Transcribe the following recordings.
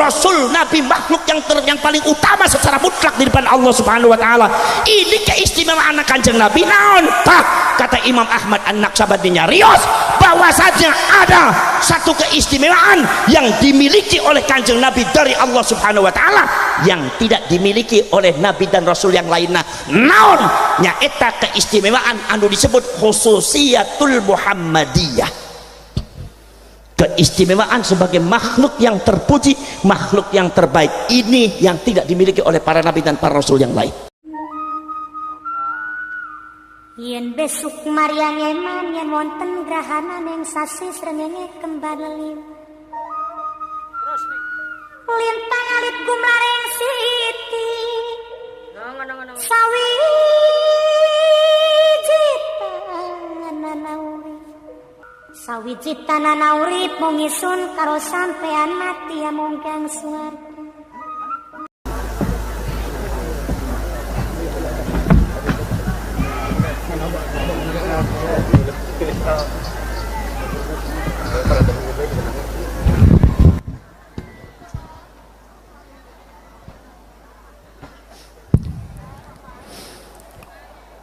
Rasul Nabi makhluk yang paling utama secara mutlak di depan Allah Subhanahu wa taala. Ini keistimewaan Kanjeng Nabi. Naon tah kata Imam Ahmad An-Naqsabandi nyarios bahwasanya ada satu keistimewaan yang dimiliki oleh Kanjeng Nabi dari Allah Subhanahu wa taala yang tidak dimiliki oleh nabi dan rasul yang lainnya. Naon nya eta keistimewaan anu disebut khususiyatul Muhammadiyah, keistimewaan sebagai makhluk yang terpuji, makhluk yang terbaik. Ini yang tidak dimiliki oleh para nabi dan para rasul yang lain. Yen besuk Maryam eman yen wonten grahana ning sasi srengenge kembar liu. Lintang alit gumlareng siti. Sawiji tanana urip mung isun karo sampean mati amung kang swarga.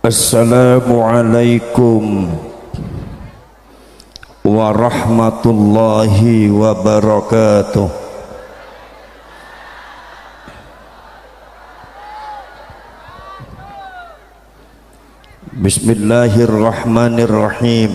Assalamualaikum warahmatullahi wabarakatuh. Bismillahirrahmanirrahim.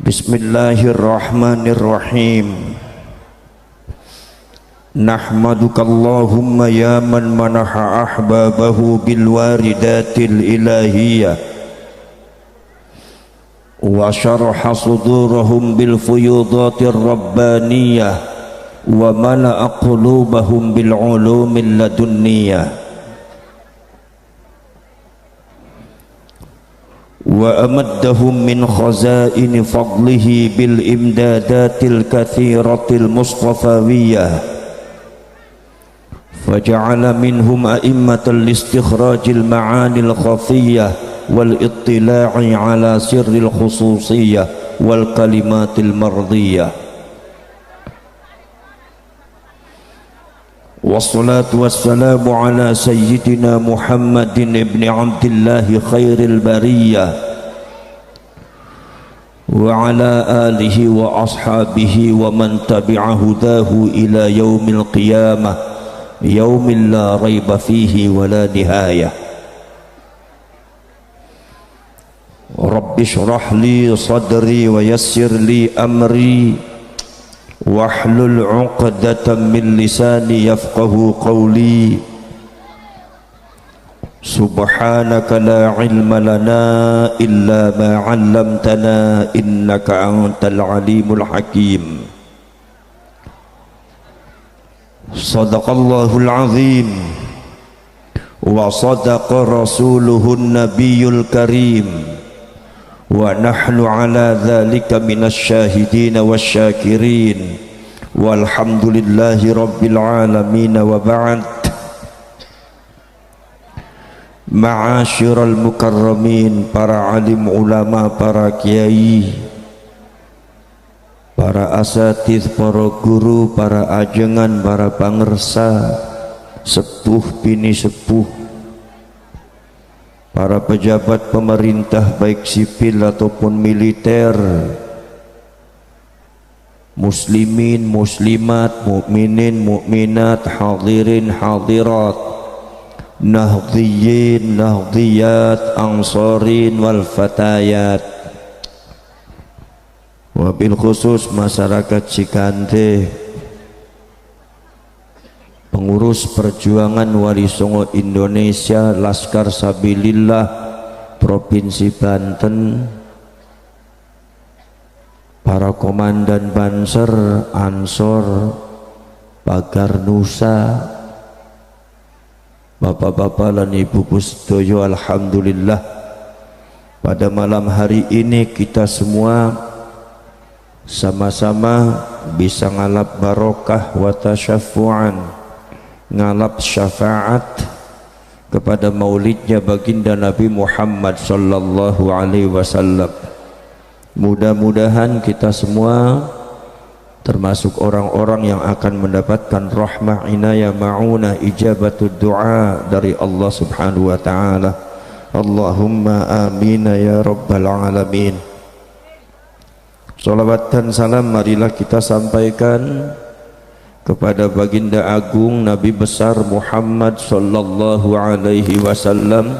Bismillahirrahmanirrahim. Nahmaduka Allahumma ya man manaha ahbabahu bil waridatil ilahiyah wa syaraha sudurahum bil fuyudatir rabbaniyah wa mala'a qulubahum bil ulumil ladunniyah wa amaddahum min khazaini fadlihi bil imdadatil kathiratil mustafawiyah faja'ala minhum a'immatal istikhrajil ma'anil khafiyah wal ittila'i ala sirril khususiyah wal kalimatil mardiyah. Wassalatu wassalamu ala sayyidina Muhammadin ibn Abdillahi khairil bariyah wa ala alihi wa ashabihi wa man tabi'a hudahu ila yaumil qiyamah yaumil la raiba fihi wa la nihayah. Rabbi shrah li sadri wa yassir li amri wahlul 'uqdatam min lisani yafqahu qawli. Subhanaka la ilma lana illa ma 'allamtana innaka antal alimul hakim. Sadaqallahul azim wa sadaqa rasuluhun nabiyul karim wa nahnu ala dhalika minasy syahidin wasyakirin walhamdulillahi rabbil alamin wa ba'd. Ma'asyiral mukarramin, para alim ulama, para kiai, para asatidz, para guru, para ajengan, para pangersa, sepuh bini sepuh, para pejabat pemerintah baik sipil ataupun militer, muslimin, muslimat, mukminin, mukminat, hadirin, hadirat, nahdhiyin, nahdhiyat, ansarin wal fatayat, wabil khusus masyarakat Cikante, pengurus perjuangan Wali Songo Indonesia Laskar Sabilillah Provinsi Banten, para komandan Banser, Ansor, Pagar Nusa, bapak-bapak dan ibu-ibu sedoyo, alhamdulillah pada malam hari ini kita semua sama-sama bisa ngalap barokah wa tasyaffu'an, ngalap syafaat kepada maulidnya baginda Nabi Muhammad sallallahu alaihi wasallam. Mudah-mudahan kita semua termasuk orang-orang yang akan mendapatkan rahmah, inayah, ma'unah, ijabatud du'a dari Allah subhanahu wa ta'ala. Allahumma amin ya rabbal alamin. Salawat dan salam marilah kita sampaikan kepada baginda agung Nabi besar Muhammad sallallahu alaihi wasallam.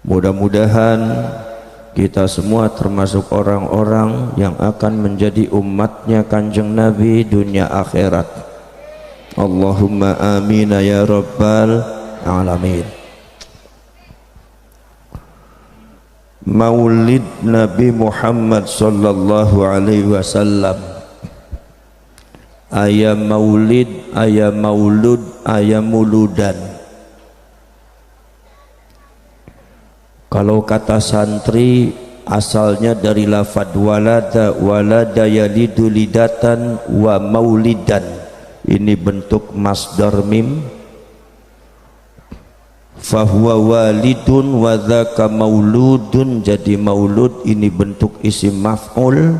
Mudah-mudahan kita semua termasuk orang-orang yang akan menjadi umatnya Kanjeng Nabi dunia akhirat. Allahumma amin ya rabbal alamin. Maulid Nabi Muhammad sallallahu alaihi wasallam, aya maulid, aya maulud, aya muludan. Kalau kata santri asalnya dari lafad walada, walada yalidu lidatan wa maulidan. Ini bentuk masdar mim. Fahuwa walidun wa dzaka mauludun. Jadi maulud ini bentuk isim maf'ul,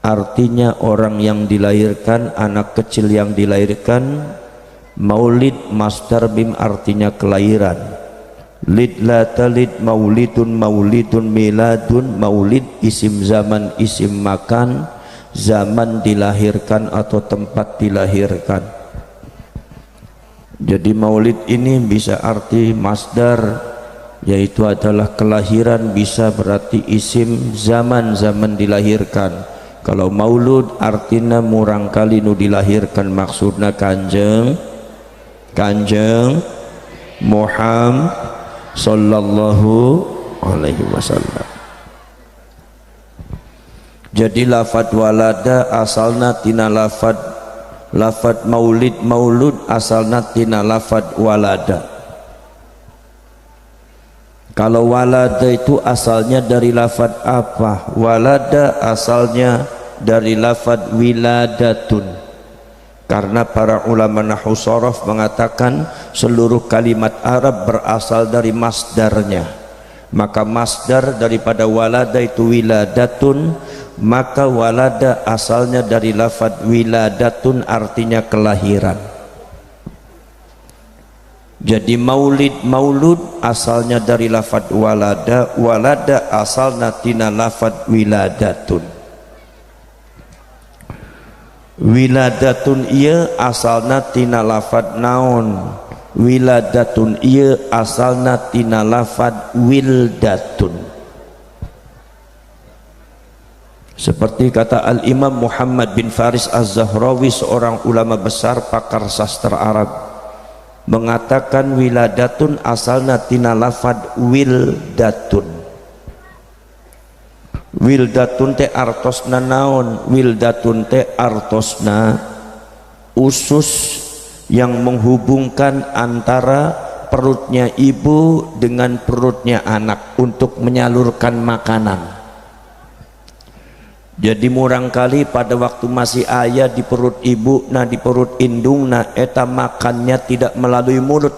artinya orang yang dilahirkan, anak kecil yang dilahirkan. Maulid masdar mim artinya kelahiran. Lid la talid maulidun, maulidun miladun. Maulid isim zaman, isim makan, zaman dilahirkan atau tempat dilahirkan. Jadi maulid ini bisa arti masdar, yaitu adalah kelahiran, bisa berarti isim zaman, zaman dilahirkan. Kalau maulud artinya murang kali nu dilahirkan, maksudnya kanjeng Muhammad sallallahu alaihi wasallam. Jadi lafad walada asalna tina lafad maulid, maulud asalna tina lafad walada. Kalau walada itu asalnya dari lafad apa? Walada asalnya dari lafad wiladatun. Karena para ulama nahwu sharaf mengatakan seluruh kalimat Arab berasal dari masdarnya. Maka masdar daripada walada itu wiladatun, maka walada asalnya dari lafad wiladatun, artinya kelahiran. Jadi maulid, maulud asalnya dari lafad walada, walada asalnya tina lafad wiladatun. Wiladatun iya asalna tina lafad naon, wiladatun iya asalna tina lafad wildatun. Seperti kata Al-Imam Muhammad bin Faris Az-Zahrawi, seorang ulama besar pakar sastra Arab, mengatakan wiladatun asalna tina lafad wildatun. Wildatun te artosna naon? Wildatun te artosna usus yang menghubungkan antara perutnya ibu dengan perutnya anak untuk menyalurkan makanan. Jadi murangkali pada waktu masih ayah di perut ibu, nah di perut indung, nah eta makannya tidak melalui mulut,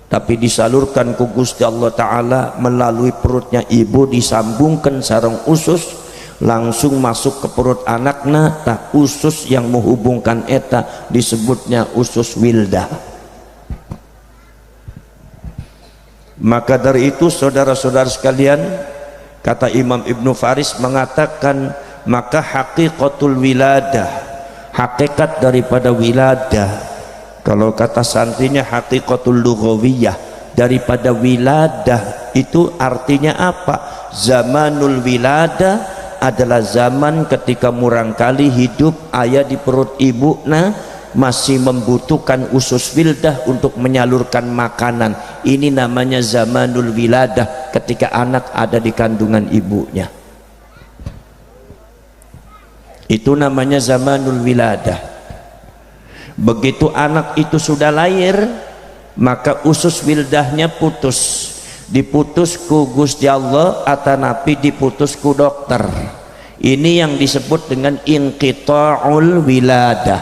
tapi disalurkan ku Gusti Allah Ta'ala melalui perutnya ibu, disambungkan sareng usus langsung masuk ke perut anakna. Tak usus yang menghubungkan eta disebutnya usus wildah. Maka dari itu saudara-saudara sekalian, kata Imam Ibnu Faris mengatakan, maka haqiqatul wiladah, hakikat daripada wiladah, kalau kata santrinya haqiqatul lughawiyah, daripada wiladah itu artinya apa? Zamanul wiladah adalah zaman ketika murangkali hidup ayah di perut ibu, nah masih membutuhkan usus wildah untuk menyalurkan makanan. Ini namanya zamanul wiladah, ketika anak ada di kandungan ibunya. Itu namanya zamanul wiladah. Begitu anak itu sudah lahir, maka usus wildahnya putus, diputus ku Gusti Allah atau napi diputus ku dokter. Ini yang disebut dengan inqita'ul wiladah,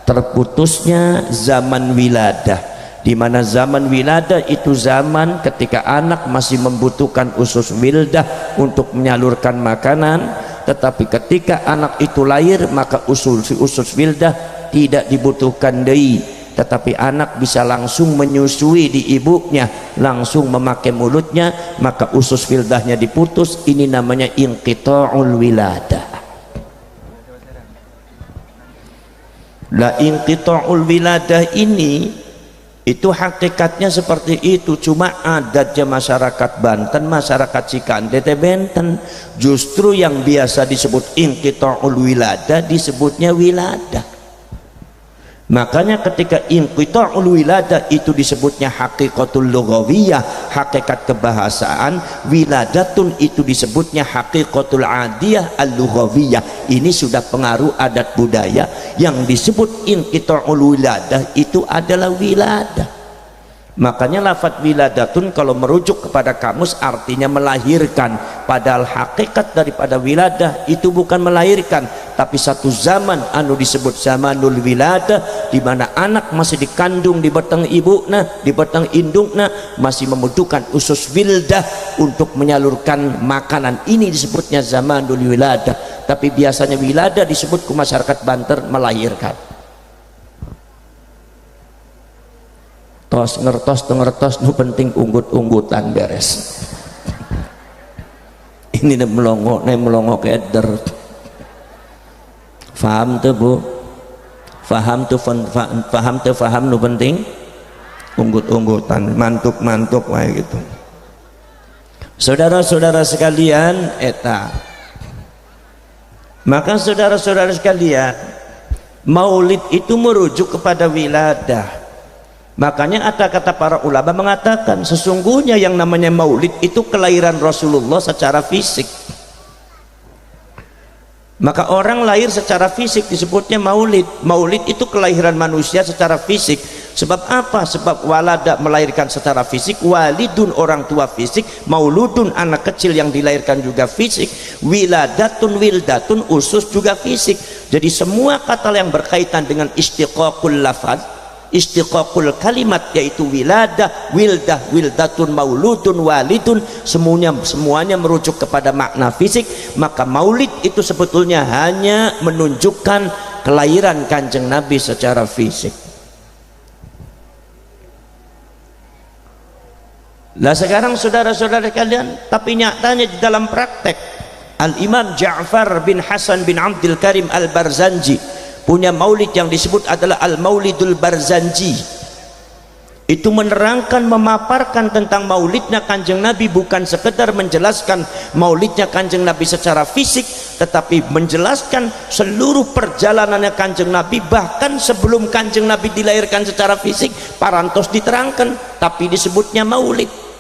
terputusnya zaman wiladah, di mana zaman wiladah itu zaman ketika anak masih membutuhkan usus wildah untuk menyalurkan makanan, tetapi ketika anak itu lahir maka usus wildah tidak dibutuhkan deui, tetapi anak bisa langsung menyusui di ibunya, langsung memakai mulutnya, maka usus wildahnya diputus. Ini namanya inqita'ul wiladah. Lah inqita'ul wiladah ini itu hakikatnya seperti itu, cuma adatnya masyarakat Banten, masyarakat Cikande Benten. Justru yang biasa disebut inqita'ul wiladah disebutnya wiladah. Makanya ketika inqita'ul wiladah itu disebutnya haqiqatul lughawiyah, hakikat kebahasaan. Wiladatun itu disebutnya haqiqatul adiyah al-lughawiyah. Ini sudah pengaruh adat budaya. Yang disebut inqita'ul wiladah itu adalah wiladah. Makanya lafadz wiladatun kalau merujuk kepada kamus artinya melahirkan, padahal hakikat daripada wiladah itu bukan melahirkan, tapi satu zaman anu disebut zamanul wiladah, di mana anak masih dikandung di batang ibuna, di batang indukna, masih membutuhkan usus wildah untuk menyalurkan makanan. Ini disebutnya zamanul wiladah. Tapi biasanya wiladah disebut ke masyarakat Banten melahirkan. Tos ngertos nu penting unggut-unggutan beres. Ini melongo keder. Faham tuh Bu? Faham nu penting unggut-unggutan, mantuk wae gitu. Saudara-saudara sekalian, eta. Maka saudara-saudara sekalian, maulid itu merujuk kepada wiladah. Makanya ada kata para ulama mengatakan sesungguhnya yang namanya maulid itu kelahiran Rasulullah secara fisik. Maka orang lahir secara fisik disebutnya maulid. Maulid itu kelahiran manusia secara fisik. Sebab apa? Sebab walada melahirkan secara fisik, walidun orang tua fisik, mauludun anak kecil yang dilahirkan juga fisik, wiladatun wildatun usus juga fisik. Jadi semua kata yang berkaitan dengan istiqaqul lafaz, istiqaqul kalimat, yaitu wiladah, wildah, wildatun, mauludun, walidun, semuanya merujuk kepada makna fisik. Maka maulid itu sebetulnya hanya menunjukkan kelahiran Kanjeng Nabi secara fisik. Lah sekarang saudara-saudara kalian, tapi nyatanya di dalam praktek Al-Imam Ja'far bin Hasan bin Abdul Karim Al-Barzanji punya maulid yang disebut adalah Al-Maulidul Barzanji. Itu menerangkan, memaparkan tentang maulidnya Kanjeng Nabi, bukan sekedar menjelaskan maulidnya Kanjeng Nabi secara fisik, tetapi menjelaskan seluruh perjalanannya Kanjeng Nabi, bahkan sebelum Kanjeng Nabi dilahirkan secara fisik, parantos diterangkan, tapi disebutnya maulid.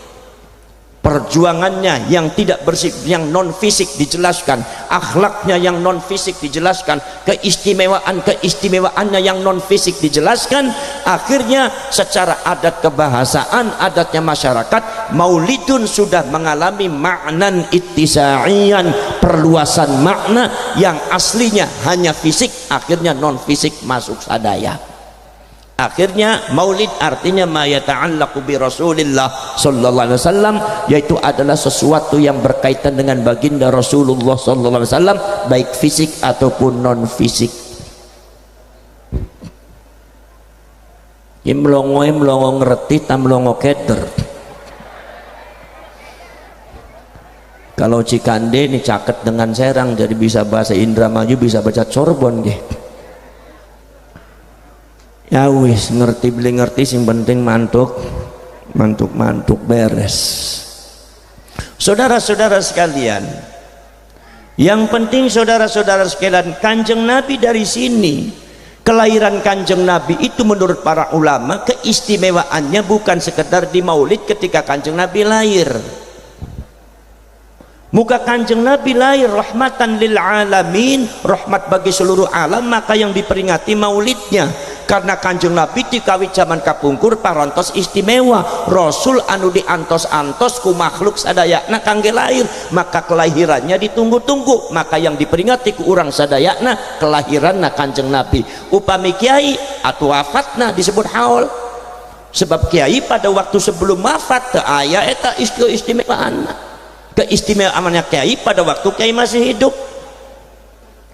Perjuangannya yang tidak bersifat, yang non fisik dijelaskan, akhlaknya yang non fisik dijelaskan, keistimewaannya yang non fisik dijelaskan. Akhirnya secara adat kebahasaan, adatnya masyarakat, maulidun sudah mengalami maknan ittisa'iyan, perluasan makna yang aslinya hanya fisik, akhirnya non fisik masuk sadaya. Akhirnya maulid artinya ma yata'allaqu bi Rasulillah sallallahu alaihi wasallam, yaitu adalah sesuatu yang berkaitan dengan baginda Rasulullah sallallahu alaihi wasallam, baik fisik ataupun non fisik. Yang melongo ngerti, tam melongo keder. Kalau Cikande ini caket dengan Serang, jadi bisa bahasa Indramayu, bisa baca Corbon nggih. Ya wis ngerti beli ngerti, sing penting mantuk beres. Saudara-saudara sekalian, yang penting saudara-saudara sekalian, Kanjeng Nabi dari sini, kelahiran Kanjeng Nabi itu menurut para ulama keistimewaannya bukan sekedar di maulid ketika Kanjeng Nabi lahir. Muka Kanjeng Nabi lahir rahmatan lil alamin, rahmat bagi seluruh alam, maka yang diperingati maulidnya. karena Kanjeng Nabi dikawit zaman kapungkur parantos istimewa, Rasul anu diantos-antos ku makhluk sadayana kangge lahir, maka kelahirannya ditunggu-tunggu, maka yang diperingati ku urang sadayana kelahiranna Kanjeng Nabi. Upami kiai atuh wafatna disebut haul, sebab kiai pada waktu sebelum wafat teu aya eta istimewaanna. Keistimewaannya kiai pada waktu kiai masih hidup.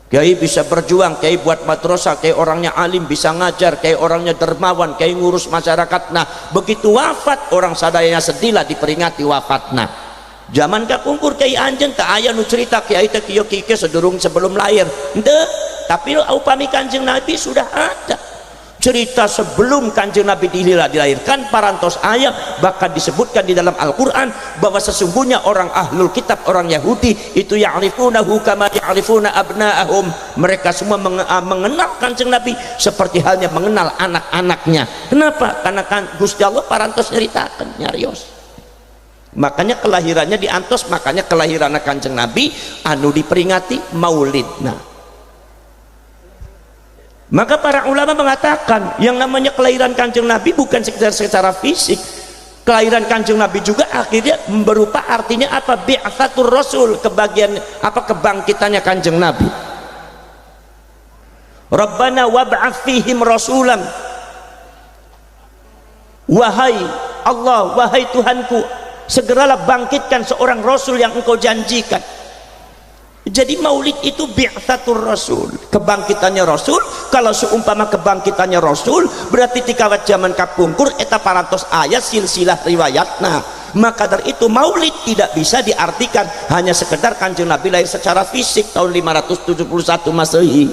Kiai bisa berjuang, kiai buat madrasah, kiai orangnya alim, bisa ngajar, kiai orangnya dermawan, kiai ngurus masyarakat. Nah, begitu wafat orang sadayana sedihlah diperingati wafatna. Zaman kapungkur kiai anjeun teu aya nu cerita kiai teh kieu kieu sedurung sebelum lahir. Henteu, tapi upami Kanjeng Nabi sudah ada. Cerita sebelum Kanjeng Nabi dilahirkan parantos ayat, bahkan disebutkan di dalam Al-Quran bahwa sesungguhnya orang ahlul kitab, orang Yahudi itu ya'rifunahu kama ya'rifuna abna'ahum, mereka semua mengenal Kanjeng Nabi seperti halnya mengenal anak-anaknya. Kenapa? Karena kan Gusti Allah parantos nyeritakan nyarios, makanya kelahirannya diantos, makanya kelahiran Kanjeng Nabi anu diperingati maulidna. Maka para ulama mengatakan yang namanya kelahiran Kanjeng Nabi bukan sekedar secara fisik, kelahiran Kanjeng Nabi juga akhirnya berupa artinya apa? Bi'atsatur Rasul, kebagian apa, kebangkitannya Kanjeng Nabi. Rabbana wab'ats fihim rasulan, wahai Allah, wahai Tuhanku, segeralah bangkitkan seorang rasul yang engkau janjikan. Jadi maulid itu bi'tsatur Rasul, kebangkitannya Rasul. Kalau seumpama kebangkitannya Rasul berarti tikawat zaman kapungkur eta parantos ayat silsilah riwayatna. Maka dari itu maulid tidak bisa diartikan hanya sekedar Kanjeng Nabi lahir secara fisik tahun 571 Masehi.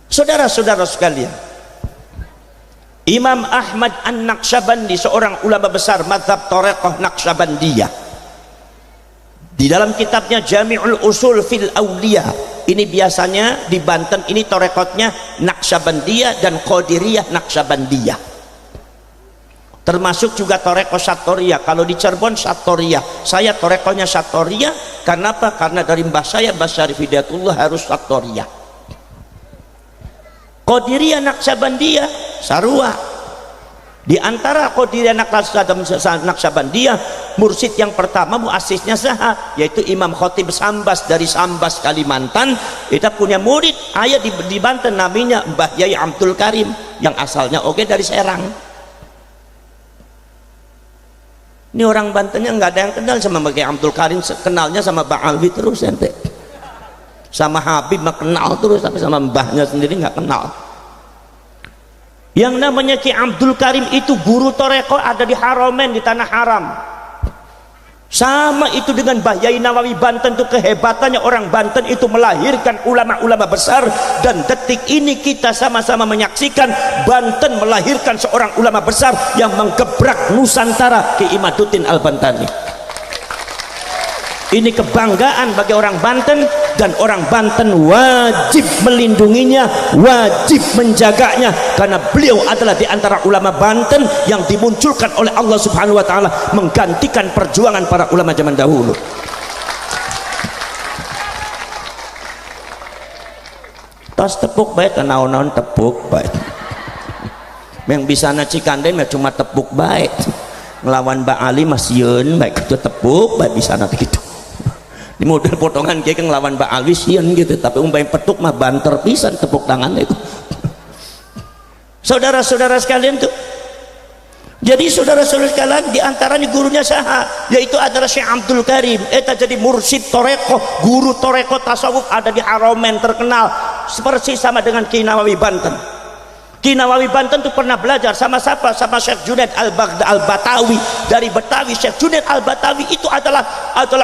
Saudara-saudara sekalian, Imam Ahmad An-Naqsyabandi, seorang ulama besar mazhab Thariqah Naqsyabandiyah, di dalam kitabnya Jami'ul Usul fil Auliya, ini biasanya di Banten ini torekotnya Naqsyabandiyah dan Qadiriyah Naqsyabandiyah, termasuk juga toreko Satoriyah. Kalau di Cirebon Satoriyah, saya torekonya Satoriyah. Kenapa? Karena dari mbah saya Mbah Syarif Hidayatullah harus Satoriyah. Qadiriyah Naqsyabandiyah sarua. Di antara Qadiriyah Naqsyabandiyah, mursyid yang pertama muasisnya saha, yaitu Imam Khotib Sambas dari Sambas Kalimantan. Kita punya murid ayah di Banten namanya Mbah Yai Abdul Karim yang asalnya oke dari Serang. Ini orang Bantennya nggak ada yang kenal sama Mbah Yai Abdul Karim, kenalnya sama Mbah Alwi terus ente. Sama Habib mah kenal terus, tapi sama mbahnya sendiri nggak kenal. Yang namanya Ki Abdul Karim itu guru toreko ada di Haromen, di Tanah Haram. Sama itu dengan Mbah Yai Nawawi Banten, itu kehebatannya orang Banten itu melahirkan ulama-ulama besar. Dan detik ini kita sama-sama menyaksikan Banten melahirkan seorang ulama besar yang menggebrak Nusantara, Ki Imaduddin Al-Bantani. Ini kebanggaan bagi orang Banten, dan orang Banten wajib melindunginya, wajib menjaganya, karena beliau adalah di antara ulama Banten yang dimunculkan oleh Allah Subhanahu wa taala menggantikan perjuangan para ulama zaman dahulu. Tos tepuk baik, naon-naon tepuk baik. Yang bisa na Cikande mah cuma tepuk baik. Ngelawan Mbak Ali masieun baik itu tepuk baik bisa na gitu. Di model potongan kayak ngelawan Mbak Ali sieun gitu, tapi umpamanya petuk mah banter pisan tepuk tangan itu. Saudara-saudara sekalian tuh. Jadi saudara-saudara sekalian, diantaranya gurunya saha, yaitu adalah Syekh Abdul Karim. Eta jadi mursyid toreko, guru toreko tasawuf ada di Haromen terkenal, seperti sama dengan Ki Nawawi Banten. Ki Nawawi Banten itu pernah belajar sama siapa? Sama Syekh Junaid Al-Batawi dari Betawi. Syekh Junaid Al-Batawi itu adalah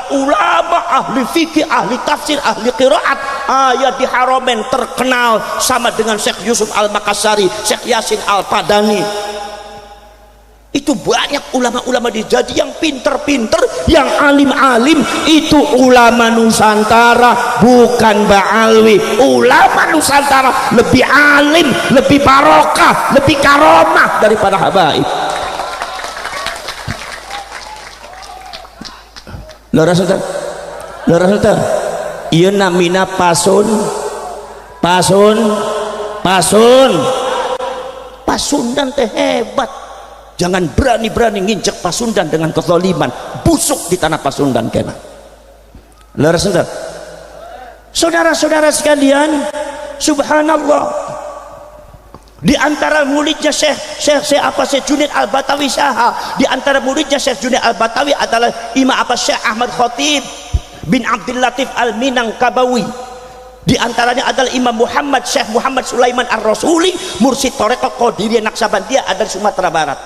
ulama ahli fikih, ahli tafsir, ahli qiraat. Ayat di Haromen terkenal sama dengan Syekh Yusuf Al-Makassari, Syekh Yasin Al-Padani. Itu banyak ulama-ulama jadi yang pinter-pinter, yang alim-alim. Itu ulama Nusantara, bukan Mbak Alwi. Ulama Nusantara lebih alim, lebih barokah, lebih karomah daripada habaib. Lora saudara, iya namina pasun Pasundan teh hebat. Jangan berani-berani nginjek Pasundan dengan kezaliman, busuk di tanah Pasundan kena. Leres enggak? Saudara-saudara sekalian, subhanallah, di antara muridnya Syekh Junaid Al-Batawi Saha, di antara muridnya Syekh Junaid Al-Batawi adalah Imam Syekh Ahmad Khatib bin Abdul Latif Al-Minangkabawi. Di antaranya adalah Imam Syekh Muhammad Sulaiman Ar-Rasuli, mursyid Thariqah Qadiriyah Naqsabandiyah ada di Sumatera Barat.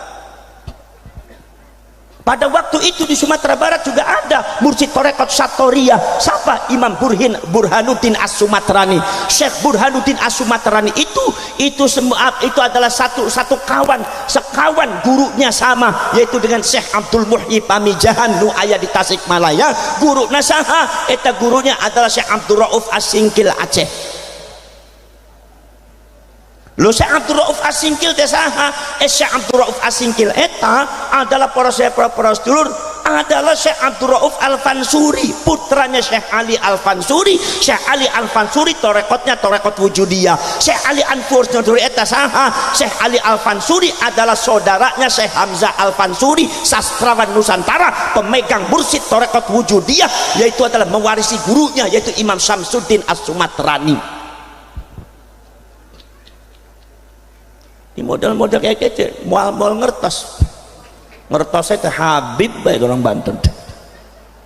Pada waktu itu di Sumatera Barat juga ada mursyid Thariqah Satoriyah. Siapa? Imam Burhanuddin As-Sumatrani. Syekh Burhanuddin As-Sumatrani itu adalah satu sekawan gurunya sama, yaitu dengan Syekh Abdul Muhyi Pamijahan nu aya di Tasikmalaya. Guruna saha? Eta gurunya adalah Syekh Abdul Rauf As-Singkil Aceh. Lo Syekh Abdul Rauf As-Singkil teh saha? Syekh Abdul Rauf As-Singkil eta adalah para sedulur adalah Syekh Abdul Rauf Al-Fansuri, putranya Syekh Ali Al-Fansuri. Syekh Ali Al-Fansuri torekotnya torekot wujudiyah. Syekh Ali Al-Fansuri eta saha? Syekh Ali Al-Fansuri adalah saudaranya Syekh Hamzah Al-Fansuri, sastrawan Nusantara, pemegang mursyid torekot wujudiyah, yaitu adalah mewarisi gurunya yaitu Imam Syamsuddin As-Sumatrani. Di model-model kayak gitu mual-mual ngertos itu Habib baik orang Banten,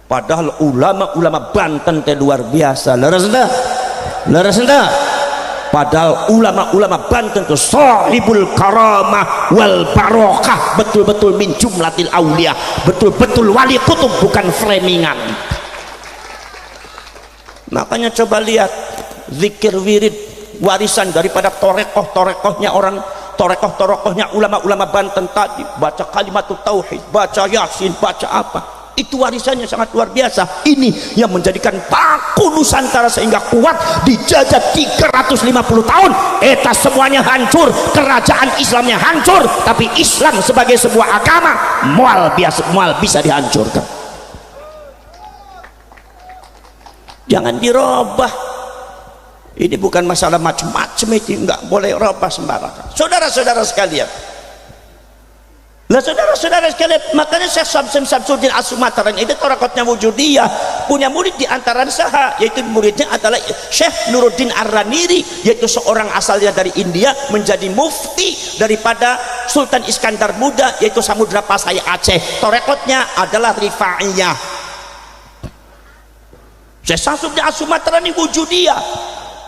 padahal ulama Banten teh luar biasa. Leres dah padahal ulama Banten itu sahibul karamah wal barokah, betul-betul min jumlatil aulia, betul-betul wali kutub, bukan framingan. Makanya coba lihat zikir wirid warisan daripada torekohnya orang, torekohnya ulama-ulama Banten tadi, baca kalimatut tauhid, baca yasin, baca apa, itu warisannya sangat luar biasa. Ini yang menjadikan paku Nusantara sehingga kuat dijajah 350 tahun. Eta semuanya hancur, kerajaan Islamnya hancur, tapi Islam sebagai sebuah agama mual bisa dihancurkan. Jangan dirubah. Ini bukan masalah macam-macam, itu nggak boleh robah sembarangan. Saudara-saudara sekalian, makanya Syekh Syamsuddin As-Sumatrani itu torekotnya wujudiyah, punya murid di antara saha, yaitu muridnya adalah Syekh Nuruddin Ar-Raniri, yaitu seorang asalnya dari India, menjadi mufti daripada Sultan Iskandar Muda, yaitu Samudra Pasai Aceh. Torekotnya adalah Rifaiyah. Syekh Syamsuddin As-Sumatrani wujudiyah,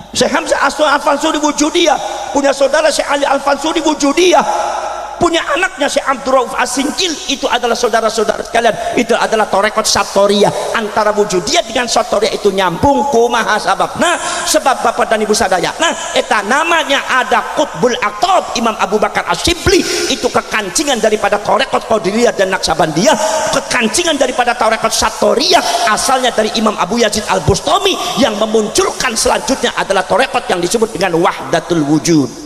Syekh Hamzah Al-Fansuri wujudiyah, punya saudara Syekh Ali Al-Fansuri wujudiyah, punya anaknya Syekh Abdul Rauf As-Singkil, itu adalah saudara-saudara sekalian, itu adalah torekot Satoriyah. Antara wujudiyah dengan Satoriyah itu nyambung, kumaha sababna? Sebab bapak dan ibu sadaya, nah eta namanya ada Qutbul Aqtab Imam Abu Bakar As-Shibli, itu kekancingan daripada torekot Qadiriyah dan Naqsabandiyah, kekancingan daripada torekot Satoriyah asalnya dari Imam Abu Yazid Al-Bustami, yang memunculkan selanjutnya adalah torekot yang disebut dengan Wahdatul Wujud.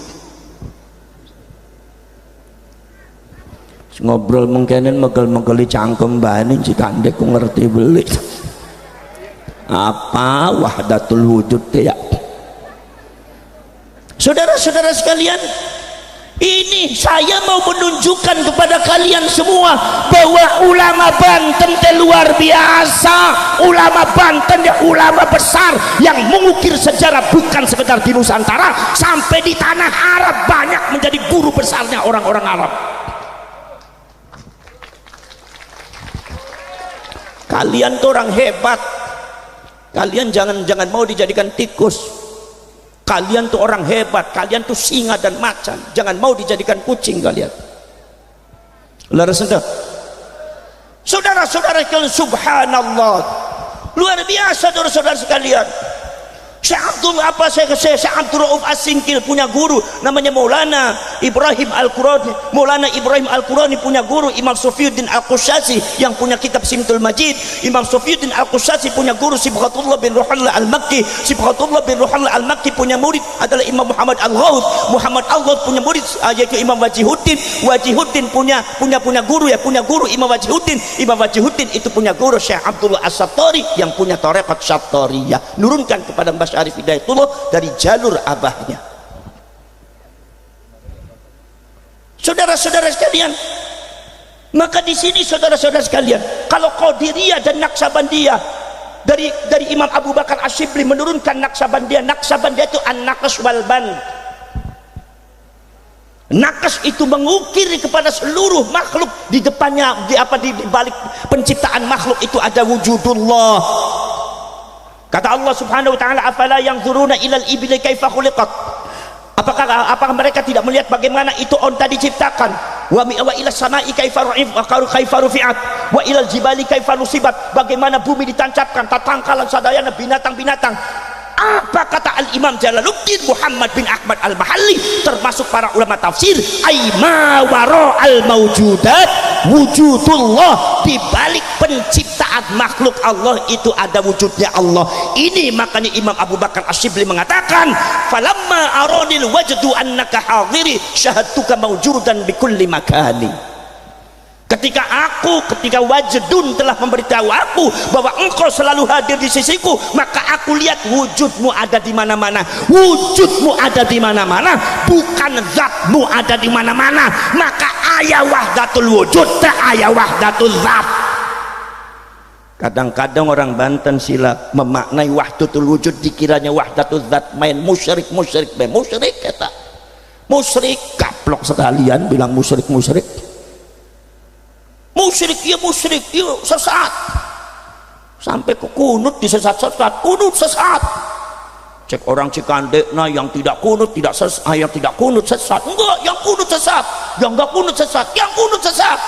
Ngobrol mungkinin megel-megeli cangkem bani jika andek ku ngerti beli apa Wahdatul Wujud ya. Saudara-saudara sekalian, ini saya mau menunjukkan kepada kalian semua bahwa ulama Banten teh luar biasa. Ulama Banten ya ulama besar yang mengukir sejarah bukan sekedar di Nusantara, sampai di tanah Arab banyak menjadi guru besarnya orang-orang Arab. Kalian tuh orang hebat, kalian jangan mau dijadikan tikus. Kalian tuh orang hebat, kalian tuh singa dan macan, jangan mau dijadikan kucing kalian. Leres ente? Saudara-saudara kalian, subhanallah, luar biasa saudara-saudara sekalian. Syekh Abdul Rauf As-Singkil punya guru namanya Maulana Ibrahim Al-Qurani. Maulana Ibrahim Al-Qurani punya guru Imam Sufiyuddin Al-Qushasi yang punya kitab Simtul Majid. Imam Sufiyuddin Al-Qushasi punya guru Sibghatullah bin Ruhullah Al-Makki. Sibghatullah bin Ruhullah Al-Makki punya murid adalah Imam Muhammad Al-Ghawth. Muhammad Al-Ghawth punya murid yaitu Imam Wajihuddin. Wajihuddin punya guru Imam Wajihuddin. Imam Wajihuddin itu punya guru Syekh Abdullah As-Sattori yang punya tarekat Satoriyah, nurunkan kepada Mbah Syarif Hidayatullah dari jalur abahnya. Saudara-saudara sekalian, maka di sini saudara-saudara sekalian, kalau Qadiriyah dan Naqsabandiyah dari Imam Abu Bakar Asy-Syibli menurunkan Naqsabandiyah itu an-naqs wal band. Naqs itu mengukir kepada seluruh makhluk, di depannya di balik penciptaan makhluk itu ada wujudullah. Kata Allah Subhanahu wa taala, afala yanzuruna ilal ibli kaifa khuliqat. Apakah mereka tidak melihat bagaimana itu onta diciptakan? Wa ila samai kaifa rufi'at wa ilal jibali kaifa nusibat. Bagaimana bumi ditancapkan, tatangkalan sadayana binatang-binatang. Apa kata Al-Imam Jalaluddin Muhammad bin Ahmad Al-Mahalli termasuk para ulama tafsir, aima waro al-mawjudat wujudullah, di balik penciptaan makhluk Allah itu ada wujudnya Allah. Ini makanya Imam Abu Bakar Asy-Syibli mengatakan, falamma aradil wajdu annaka hadiri syahadtuka mawjudan bikulli makani. Ketika Wajdun telah memberitahu aku bahwa engkau selalu hadir di sisiku, maka aku lihat wujudmu ada di mana-mana. Wujudmu ada di mana-mana, bukan zatmu ada di mana-mana. Maka ayat wahdatul wujud, tak ayat wahdatul zat. Kadang-kadang orang Banten silap memaknai wahdatul wujud dikiranya wahdatul zat, main musyrik kata. Musyrik kaplok sekalian bilang musyrik. Musyrik ya sesat, sampai ke kunut disesat-sesat, kunut sesat. Cek orang Cikandek, nah yang tidak kunut tidak sesat, yang tidak kunut sesat, enggak, yang kunut sesat, yang enggak kunut sesat, yang kunut sesat.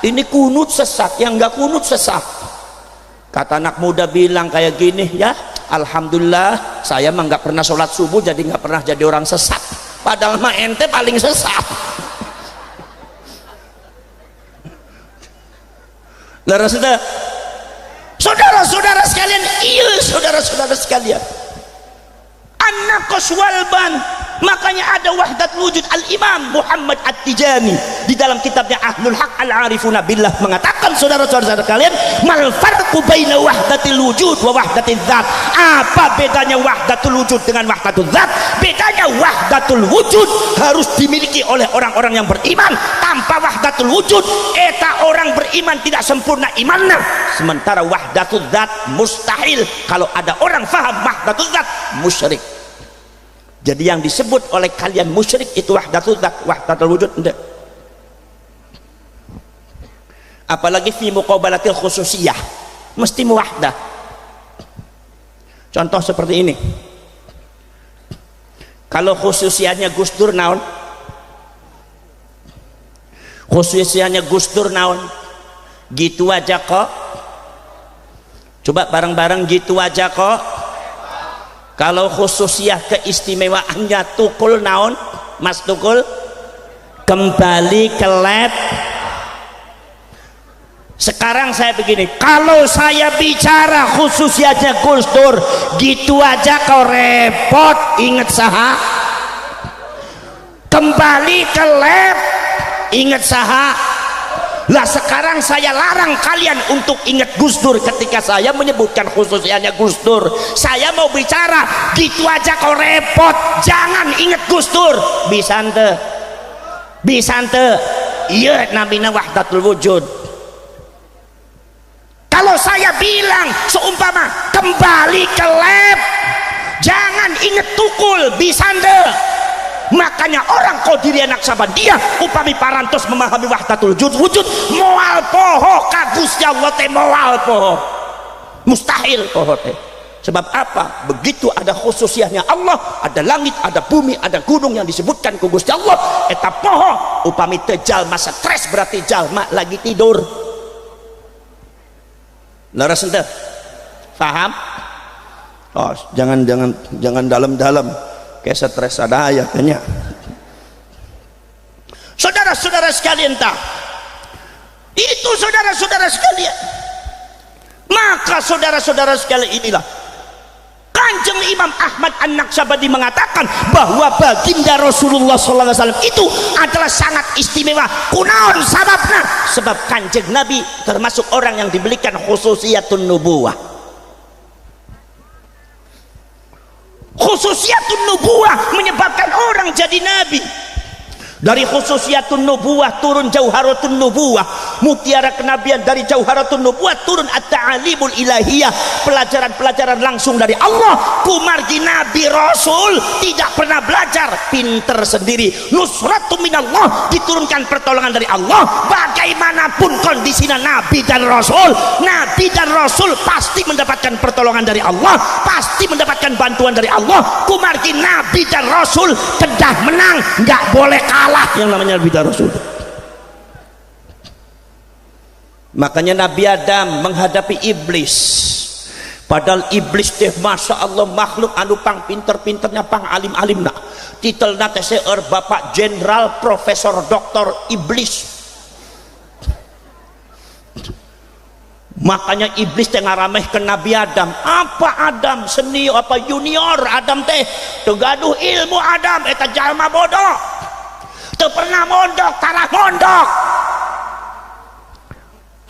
Ini kunut sesat, yang enggak kunut sesat. Kata anak muda bilang kayak gini, ya alhamdulillah saya mah enggak pernah sholat subuh, jadi enggak pernah jadi orang sesat, padahal mah ente paling sesat. Saudara-saudara sekalian, iya saudara-saudara sekalian, an-naqs wal ban. Makanya ada wahdat wujud. Al-Imam Muhammad At-Tijani di dalam kitabnya Ahlul Haq Al-Arifuna Billah mengatakan, saudara-saudara sekalian, mal farqu baina wahdatil wujud wa wahdatil zat. Apa bedanya wahdatul wujud dengan wahdatul zat? Bedanya wahdatul wujud harus dimiliki oleh orang-orang yang beriman. Tanpa wahdatul wujud eta orang beriman tidak sempurna imannya. Sementara wahdatul zat mustahil. Kalau ada orang faham wahdatul zat, musyrik. Jadi yang disebut oleh kalian musyrik itu wahdatul zat, wahdatul wujud enggak. Apalagi fi muqabalatil khususiyah, mesti muwahdah. Contoh seperti ini. Kalau khususiyahnya Gus Dur naon? Khususiyahnya Gus Dur naon? Gitu aja kok. Coba bareng-bareng, gitu aja kok. Kalau khususiyah keistimewaannya Tukul naon? Mas Tukul? Kembali ke lab. Sekarang saya begini, kalau saya bicara khususiyahnya Gus Dur, gitu aja kau repot, ingat saha? Kembali ke lab, ingat saha? Lah sekarang saya larang kalian untuk ingat Gus Dur ketika saya menyebutkan khususnya Gus Dur. Saya mau bicara, gitu aja kau repot, jangan ingat Gus Dur. Bisa ente? Iya, namina wahdatul wujud. Kalau saya bilang seumpama kembali ke lab, jangan ingat Tukul, bisa ente? Makanya orang Qadiriyah Naqsabandiyah upami parantos memahami wahdatul wujud moal poho kagusnya Allah teh moal poho, mustahil poho teh. Sebab apa? Begitu ada khususiyahnya Allah, ada langit, ada bumi, ada gunung yang disebutkan ku Gusti Allah, eta poho upami teu jalma stres berarti jalma lagi tidur. Laras ente paham? Oh, jangan dalam-dalam kayak stres ada ayatnya. Saudara-saudara sekalian tak, itu saudara-saudara sekalian. Maka saudara-saudara sekalian, inilah Kanjeng Imam Ahmad An-Naqsabandi mengatakan bahwa baginda Rasulullah SAW itu adalah sangat istimewa. Kunaon sababna? Sebab Kanjeng Nabi termasuk orang yang diberikan khususiyatun nubuwah. Khususiyatun nubuwah menyebabkan orang jadi nabi. Dari khususiyatun nubuwah turun jauharatun nubuwah, mutiara kenabian. Dari jauharatun nubuwah turun at-ta'alimul ilahiyah, pelajaran-pelajaran langsung dari Allah. Kumargi nabi rasul tidak pernah belajar, pinter sendiri. Nusratu minallah, diturunkan pertolongan dari Allah. Bagaimanapun kondisinya nabi dan rasul, nabi dan rasul pasti mendapatkan pertolongan dari Allah, pasti mendapatkan bantuan dari Allah. Kumargi nabi dan rasul kedah menang, nggak boleh kalah yang namanya nabi dan rasul. Makanya Nabi Adam menghadapi iblis, padahal iblis teh masya Allah makhluk anu pang pinter-pinternya, pang alim-alimna, titel nate seueur bapak jenderal profesor doktor iblis. Makanya iblis teh ngarameh ke Nabi Adam. Apa Adam senior apa junior? Adam teh tegaduh ilmu. Adam eta jalma bodoh, teu pernah mondok, tarah mondok.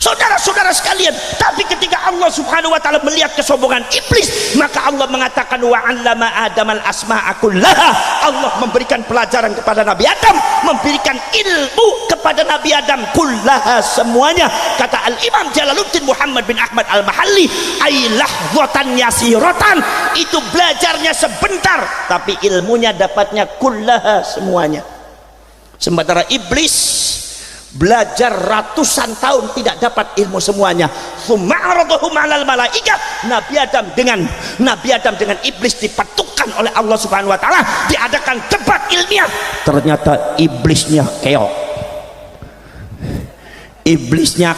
Saudara-saudara sekalian, tapi ketika Allah subhanahu wa ta'ala melihat kesombongan iblis, maka Allah mengatakan wa 'allama Adamal asma'a kullaha. Allah memberikan pelajaran kepada Nabi Adam, memberikan ilmu kepada Nabi Adam kullaha, semuanya. Kata Al-Imam Jalaluddin Muhammad bin Ahmad Al-Mahalli, ay lahzatan yasiratan, itu belajarnya sebentar tapi ilmunya dapatnya kullaha, semuanya. Sementara iblis belajar ratusan tahun tidak dapat ilmu semuanya. Suma'araduhum 'alal malaikat. Nabi Adam dengan iblis dipatukkan oleh Allah Subhanahu wa taala, diadakan debat ilmiah. Ternyata iblisnya keok. Iblisnya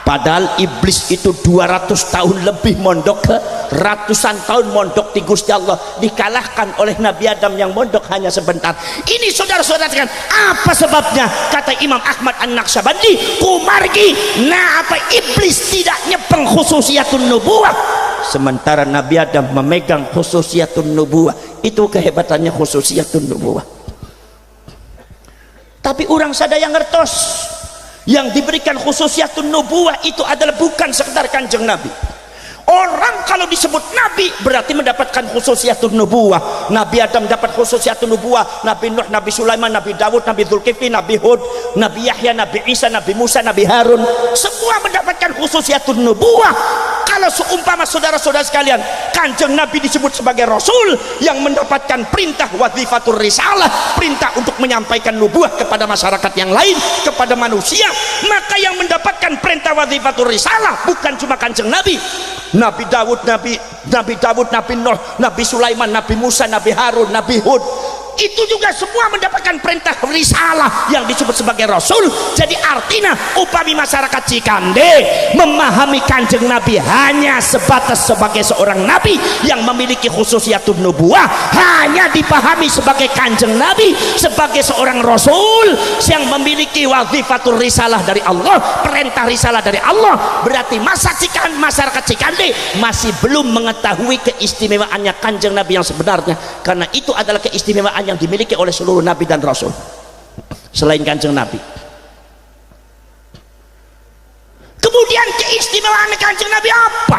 padahal iblis itu 200 tahun lebih mondok, ratusan tahun mondok di Gusti Allah, dikalahkan oleh Nabi Adam yang mondok hanya sebentar. Ini saudara-saudara sekalian, apa sebabnya? Kata Imam Ahmad An-Naqsyabandi, kumargi apa iblis tidak nyepeng khususiyatun nubuwah, sementara Nabi Adam memegang khususiyatun nubuwah. Itu kehebatannya khususiyatun nubuwah. Tapi orang sadaya ngertos, yang diberikan khususiyatun nubuwah itu adalah bukan sekedar kanjeng Nabi. Orang kalau disebut Nabi berarti mendapatkan khususiyatun nubuwah. Nabi Adam dapat khususiyatun nubuwah, Nabi Nuh, Nabi Sulaiman, Nabi Dawud, Nabi Dzulkifli, Nabi Hud, Nabi Yahya, Nabi Isa, Nabi Musa, Nabi Harun, semua mendapatkan khususiyatun nubuwah. Kalau seumpama saudara-saudara sekalian, kanjeng Nabi disebut sebagai Rasul yang mendapatkan perintah wazifatur risalah, perintah untuk menyampaikan nubuwah kepada masyarakat yang lain, kepada manusia, maka yang mendapatkan perintah wazifatur risalah bukan cuma kanjeng Nabi. Nabi Dawud, Nabi Nuh, Nabi Sulaiman, Nabi Musa, Nabi Harun, Nabi Hud, itu juga semua mendapatkan perintah risalah yang disebut sebagai Rasul. Jadi artinya upami masyarakat Cikande memahami kanjeng Nabi hanya sebatas sebagai seorang Nabi yang memiliki khususiyatun nubuwah, hanya dipahami sebagai kanjeng Nabi, sebagai seorang Rasul yang memiliki wazifatul risalah dari Allah, perintah risalah dari Allah, berarti masyarakat Cikande masih belum mengetahui keistimewaannya kanjeng Nabi yang sebenarnya, karena itu adalah keistimewaan yang dimiliki oleh seluruh Nabi dan Rasul selain kanjeng Nabi. Kemudian keistimewaan kanjeng Nabi apa?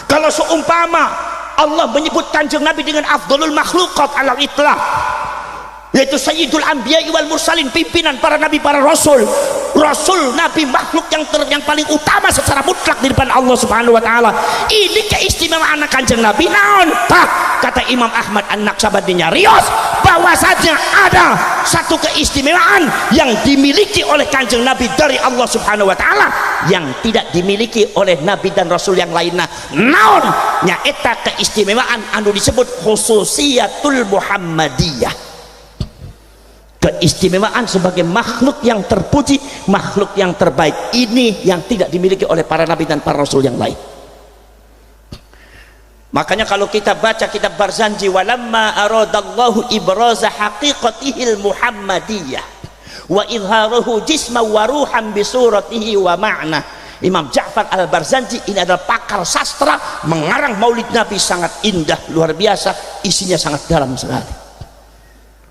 Kalau seumpama Allah menyebut kanjeng Nabi dengan afdhalul makhluqat alal itlaq, yaitu sayyidul anbiya wal mursalin, pimpinan para nabi, para rasul, nabi makhluk yang paling utama secara mutlak di depan Allah Subhanahu wa taala. Ini keistimewaan kanjeng Nabi. Naon tah? Kata Imam Ahmad An-Naqsyabandi nyarios bahwasanya ada satu keistimewaan yang dimiliki oleh kanjeng Nabi dari Allah Subhanahu wa taala yang tidak dimiliki oleh nabi dan rasul yang lainnya. Naon? Nya eta keistimewaan anu disebut khususiyatul Muhammadiyah. Keistimewaan sebagai makhluk yang terpuji, makhluk yang terbaik. Ini yang tidak dimiliki oleh para nabi dan para rasul yang lain. Makanya kalau kita baca kitab Barzanji, walamma aradallahu ibraza haqiqatihil muhammadiyah wa izharuhu jisma wa ruhan bisuratihi wa ma'na. Imam Ja'far Al-Barzanji ini adalah pakar sastra, mengarang maulid Nabi sangat indah, luar biasa, isinya sangat dalam sekali.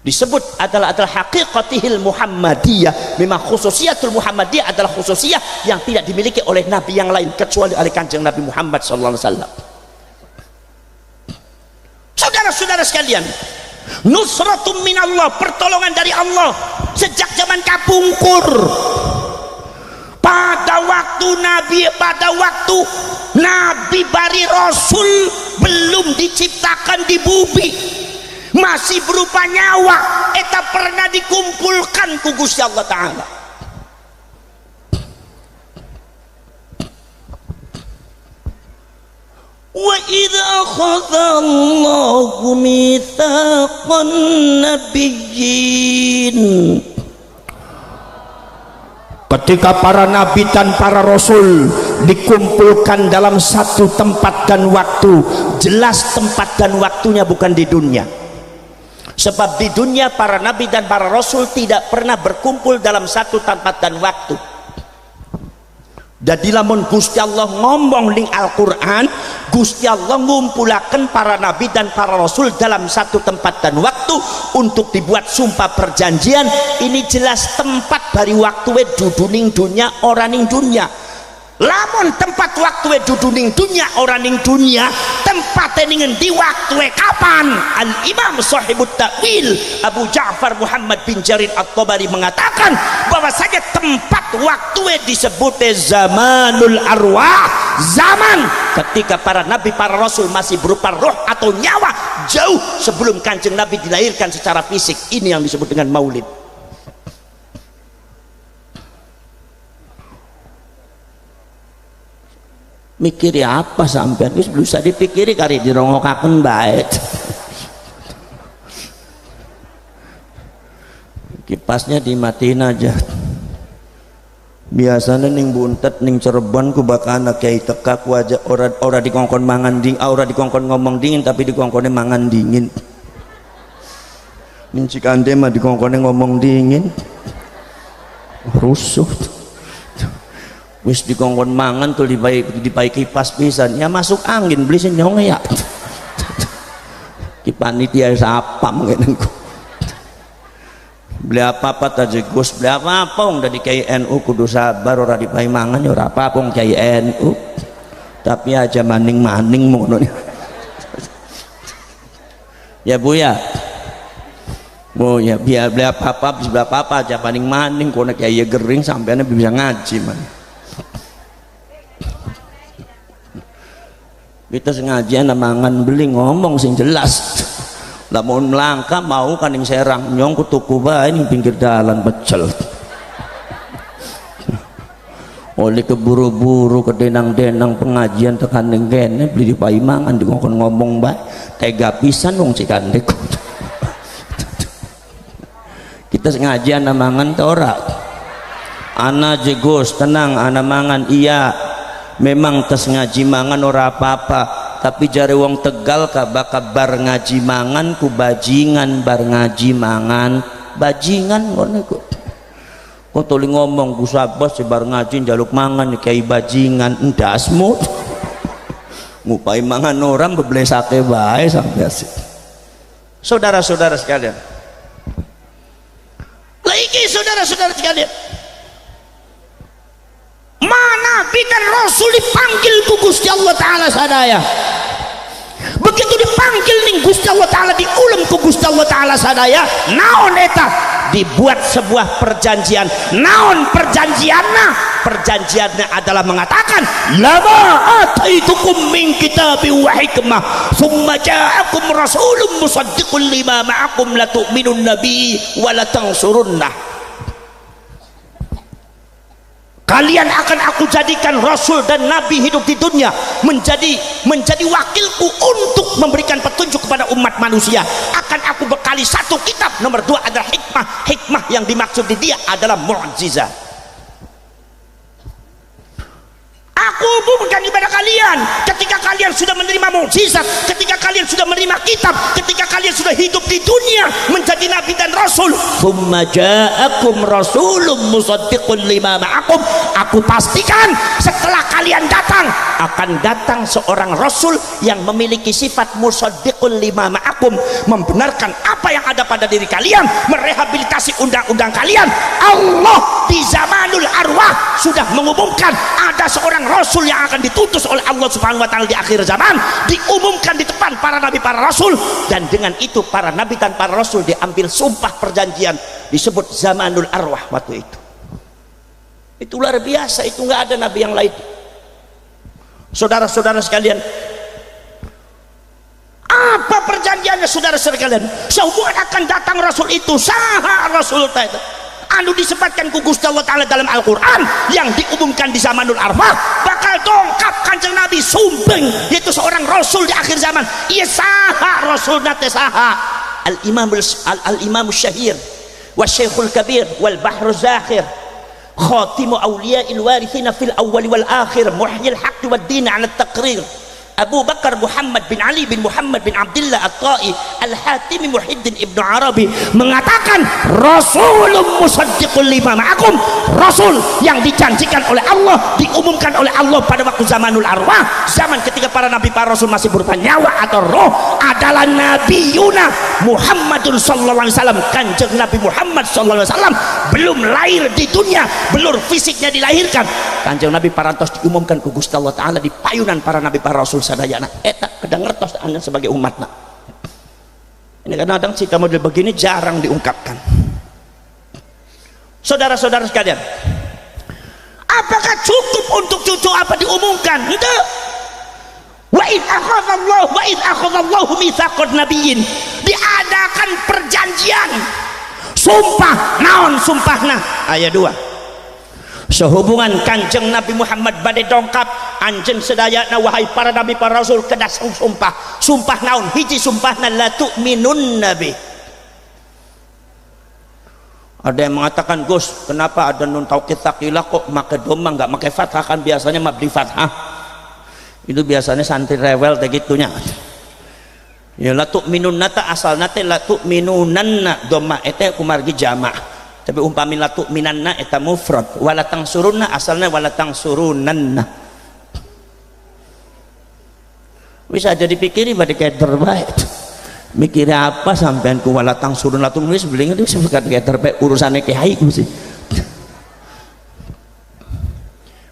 Disebut adalah haqiqatihil muhammadiyah. Memang khususiyatul muhammadiyah adalah khususiyah yang tidak dimiliki oleh nabi yang lain kecuali oleh kanjeng Nabi Muhammad sallallahu alaihi wasallam. Saudara-saudara sekalian, Nusratum minallah, pertolongan dari Allah sejak zaman kapungkur. Pada waktu Nabi bari Rasul belum diciptakan di bumi, masih berupa nyawa, eta pernah dikumpulkan ku Gusti Allah Ta'ala. Wa idza akhadha Allahu mitsaqan nabiyyin, ketika para nabi dan para rasul dikumpulkan dalam satu tempat dan waktu, jelas tempat dan waktunya bukan di dunia. Sebab di dunia para nabi dan para rasul tidak pernah berkumpul dalam satu tempat dan waktu. Jadi lamun Gusti Allah ngomong ning Al-Quran, Gusti Allah ngumpulaken para nabi dan para rasul dalam satu tempat dan waktu untuk dibuat sumpah perjanjian. Ini jelas tempat bari waktu duduning dunia orang ning dunia. Lamun tempat waktu duduning dunia orang ning dunia, tempat ningen di waktu kapan? Al Imam Sahibut Ta'wil Abu Ja'far Muhammad bin Jarir At-Tabari mengatakan bahwasanya tempat waktu disebut zamanul arwah, zaman ketika para nabi para rasul masih berupa roh atau nyawa, jauh sebelum Kanjeng Nabi dilahirkan secara fisik. Ini yang disebut dengan maulid. Mikiri apa sampean? Wis bisa dipikiri kali dirongokaken bae. Kipasnya dimatiin aja. Biasanya ning Buntet ning Cirebon ku bakal anak kiai teka ku aja ora dikongkon mangan dingin, ora dikongkon ngomong dingin tapi dikongkone mangan dingin. Ning Cikande mah dikongkone ngomong dingin. Rusuh. Wis dikongkon mangan tuh dipai kipas pisan ya masuk angin beli senyong ya. Ki panitia sapam ngene ku. Beli apa-apa aja Gus, beli apa-apa wong dari kiai NU kudu sabar, ora dipai mangan ya ora apa-apa wong kiai NU. Tapi aja maning-maning ngono. Ya Bu ya. Bu ya biar beli apa-apa, beli apa-apa aja maning-maning kono kiai gering sampean bisa ngaji man. Kita sengaja mangan beli ngomong sing jelas. Lamun melangkah mau kaning Serang nyong ku tuku bae ning pinggir dalan pecel. Oleh keburu-buru ke denang-denang pengajian tekan ning kene beli dipai mangan dikongkon ngomong bae. Tega pisan wong Cikande. Kita sengaja mangan teh ora. Ana jegos tenang ana mangan iya. Memang tes ngaji mangan ora apa-apa, tapi jare wong Tegal kabaka bar ngaji mangan ku bajingan, bar ngaji mangan bajingan ngono iku. Kok tuli ngomong Gus Abbas bar ngaji njaluk mangan kiai bajingan endasmu. Ngupai mangan orang beblesake bae sampai asik. Saudara-saudara sekalian. Lagi saudara-saudara sekalian. Mana Nabi dan Rasul dipanggil ku Gusti Allah Ta'ala sadaya. Begitu dipanggil ning Gusti Allah Ta'ala, diulem ku Gusti Allah Ta'ala sadaya, naon eta? Dibuat sebuah perjanjian. Naon perjanjianna? Perjanjiannya adalah mengatakan lama ataitukum min kitabin wa hikmah thumma ja'akum rasulun musaddiqun lima ma'akum la tu'minun nabi wa la tansurunnah. Kalian akan aku jadikan Rasul dan Nabi hidup di dunia menjadi wakilku untuk memberikan petunjuk kepada umat manusia. Akan aku bekali satu kitab. Nomor 2 adalah hikmah. Hikmah yang dimaksud di dia adalah mu'jizat. Aku bukan kepada kalian ketika kalian sudah menerima mukjizat, ketika kalian sudah menerima kitab, ketika kalian sudah hidup di dunia menjadi nabi dan rasul. Tsumma ja'akum rasulun musaddiqun lima ma'akum. Aku pastikan setelah kalian datang akan datang seorang rasul yang memiliki sifat musaddiqun lima ma'akum, membenarkan apa yang ada pada diri kalian, merehabilitasi undang-undang kalian. Allah di zamanul arwah sudah mengumumkan ada seorang rasul yang akan ditutus oleh Allah Subhanahu wa taala di akhir zaman, diumumkan di depan para nabi para rasul, dan dengan itu para nabi dan para rasul diambil sumpah perjanjian, disebut zamanul arwah waktu itu. Itu luar biasa, itu nggak ada nabi yang lain. Saudara-saudara sekalian, apa perjanjiannya saudara-saudara sekalian? Sehubungan akan datang rasul itu, saha rasul itu anu disebutkan ku Gusti Allah taala dalam Al-Qur'an yang diumumkan di zamanul arwah bakal dongkap Kanjeng Nabi sumpeng, yaitu seorang rasul di akhir zaman. Iya saha rasul nate saha? Al-Imam Syahir wa Syekhul Kabir wal Bahru Zakhir khatimu awliya'il warithina fil awwal wal akhir muhyil haqqi wad din 'ala at-taqrir Abu Bakar Muhammad bin Ali bin Muhammad bin Abdullah At-Ta'i Al-Hatimi Muhyiddin Ibnu Arabi mengatakan rasulun musaddiqul lima ma'akum, rasul yang dijanjikan oleh Allah, diumumkan oleh Allah pada waktu zamanul arwah, zaman ketika para nabi para rasul masih berupa nyawa atau roh, adalah nabiyuna Muhammadun sallallahu alaihi wasallam. Kanjeng Nabi Muhammad sallallahu alaihi wasallam belum lahir di dunia, belum fisiknya dilahirkan. Kanjeng Nabi parantos diumumkan ku Gusti Allah taala di payunan para nabi para rasul sadayana eta kadang ngertos anda sebagai umatna. Ini kadang-kadang jika model begini jarang diungkapkan. Saudara-saudara sekalian, apakah cukup untuk cucu apa diumumkan? Tidak. Wa id akhadallahu mitsaqan nabiyyin, diadakan perjanjian sumpah. Naon sumpahna? Ayat 2. Sehubungan Kanjeng Nabi Muhammad badai dongkap anjeun sedayana wahai para nabi para rasul kedah sumpah naon? Hiji sumpahna la tu'minun nabi. Ada yang mengatakan, Gus, kenapa ada nun taukid taqilah kok make doma enggak make fathah? Kan biasanya mabdi fathah. Itu biasanya santri rewel teh gitunya. Ya la tu'minun nata asalna teh la tu'minunanna doma eta kumargi jama'. Tapi umpami la tu'minanna eta mufrad, wala tangsurunna asalnya wala tangsurunanna. Bisa jadi pikiri pada kayak terbaik. Mikirnya apa sampean ku wala tangsurun latung nulis beling itu sebagai kayak terbaik urusannya kiai ku sih.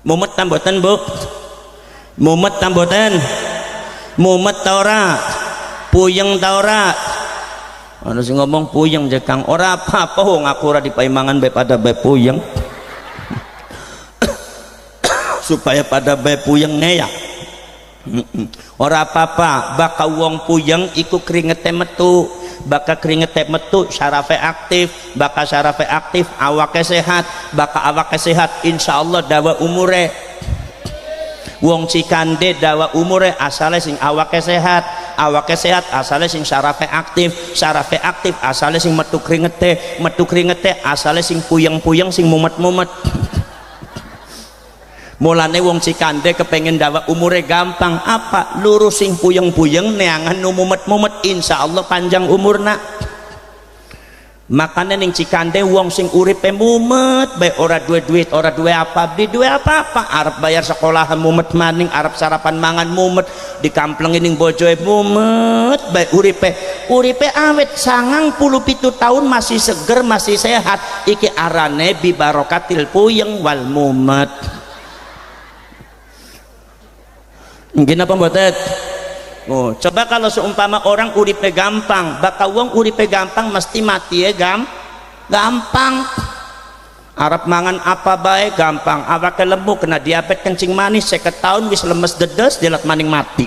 Mumet tambotan bu, mumet tambotan, mumet taura, puyeng taura. Ada sih ngomong puyeng jekang ora apa-apa wong aku ora dipaimangan bae pada bae puyeng. Supaya pada bae puyeng neya. Ora apa-apa baka wong puyeng iku kringete metu, baka kringete metu syarafe aktif, baka syarafe aktif awake sehat, baka awake sehat insyaallah dawa umure. Wong Cikande dawa umure asale sing awake sehat, awake sehat asale sing syarafe aktif, syarafe aktif asale sing metu kringete asale sing puyeng-puyeng sing mumet-mumet. Mulane wong Cikande kepengen dawa umure gampang apa? Lurus sing puyeng-puyeng neangan nu mumet-mumet insyaallah panjang umurna. Makanya ning Cikande wong sing uripe mumet bae ora duwe duit, ora duwe apa, beli duwe apa-apa, arep bayar sekolahan mumet maning, arep sarapan mangan mumet, dikamplengi ning bojoe mumet bae uripe awet 97 tahun masih seger, masih sehat. Iki arane bi barokatil puyeng wal mumet. Mungkin apa mboten? Oh, coba kalau seumpama orang uripe gampang, bakal wong uripe gampang mesti mati ya gampang. Arab mangan apa baik gampang, awake lemu kena diabetes kencing manis 50 tahun wis lemes dedes dilat maning mati.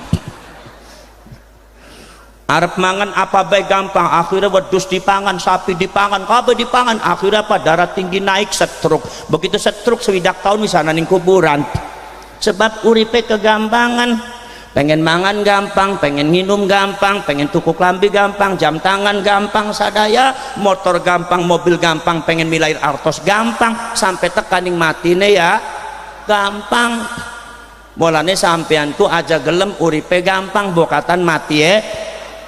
Arab mangan apa baik gampang, akhirnya wedus dipangan, sapi dipangan, kabeh dipangan, akhirnya apa darah tinggi naik stroke. Begitu stroke 20 tahun wis ana ning kuburan. Sebab uripe kegampangan. Pengen mangan gampang, pengen minum gampang, pengen tuku klambi gampang, jam tangan gampang sadaya, motor gampang, mobil gampang, pengen milair artos gampang, sampai tekaning matine ya gampang. Mulane sampean tuh aja gelem uripe gampang, bokatan mati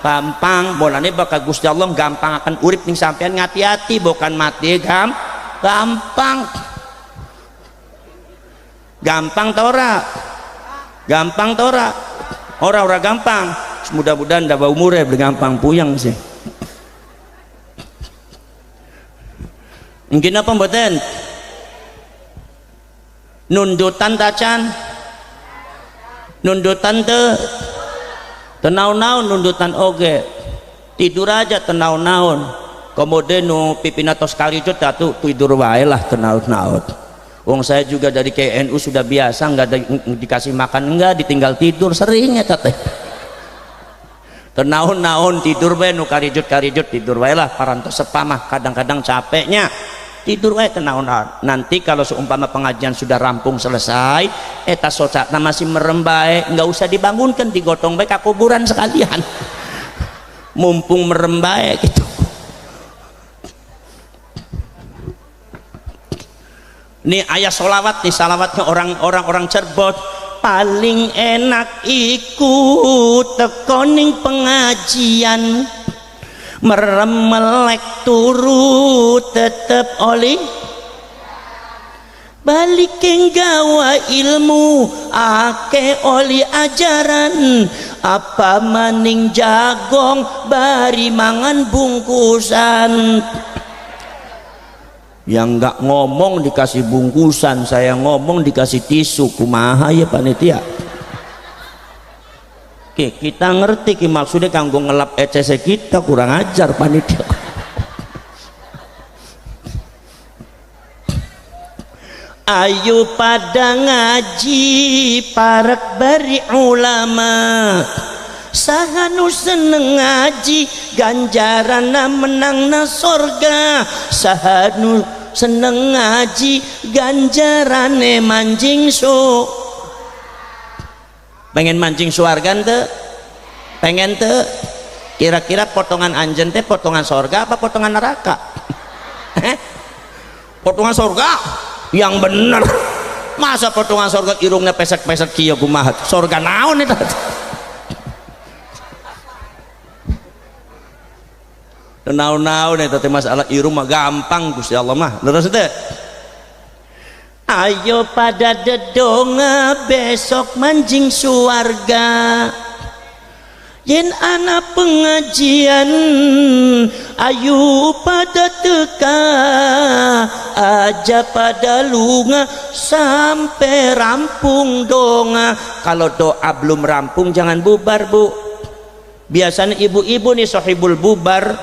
gampang. Mulane bakal Gusti Allah gampang akan urip ning sampean, ngati-hati bukan mati gampang. Gampang ta ora? Gampang ta ora? Ora gampang. Mudah-mudahan dawa umure beli gampang puyeng sih. Mungkin apa mboten? nundutan tacan nundutan tenaun-naun nundutan oge tidur aja tenaun-naun kemudian nu pipina tos kalijut tatu tidur wae lah tenaun-naun. Wong saya juga dari KNU sudah biasa nggak dikasih makan enggak ditinggal tidur sering ya teh tenaun-naun tidur wae nu karijut tidur wae lah parantos sepamah kadang-kadang capeknya tidur wae tenaun-naun. Nanti kalau seumpama pengajian sudah rampung selesai eta socakna masih merem bae nggak usah dibangunkan digotong bae ka kuburan sekalian mumpung merem bae gitu. Nih ayat solawat nih salawatnya orang Cirebon paling enak ikut tekoning pengajian merem melek turu tetep oli balik gawa ilmu ake oli ajaran apa maning jagong bari mangan bungkusan. Yang nggak ngomong dikasih bungkusan, saya ngomong dikasih tisu, kumaha ya panitia. Oke, kita ngerti ki maksudnya kanggo ngelap ECC kita, kurang ajar panitia. Ayo pada ngaji parek bari ulama sahanu seneng ngaji ganjarana menangna sorga sahanu seneng ngaji ganjarane manjing pengen mancing suarga ente pengen te kira-kira potongan anjen teh potongan sorga apa potongan neraka potongan sorga yang bener masa potongan sorga irungnya pesek-pesek kieu kumaha sorga naon eta naon-naon eta teh masalah irung mah gampang Gusti Allah mah leres teh. Ayo pada dedonga besok manjing suarga yen ana pengajian ayo pada teka aja pada lunga sampai rampung donga. Kalau doa belum rampung jangan bubar bu, biasanya ibu-ibu nih sohibul bubar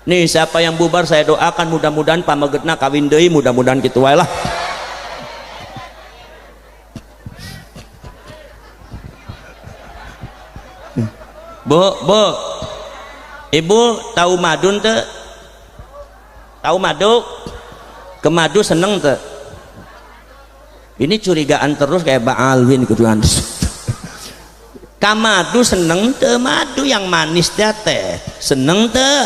nih siapa yang bubar saya doakan mudah-mudahan pamagetna kawin deui mudah-mudahan kitu wae lah. Bu ibu tahu madun teh tahu madu ke madu seneng teh ini curigaan terus kayak Mbak Alwin gitu kan kamadu seneng teh madu yang manis teh seneng teh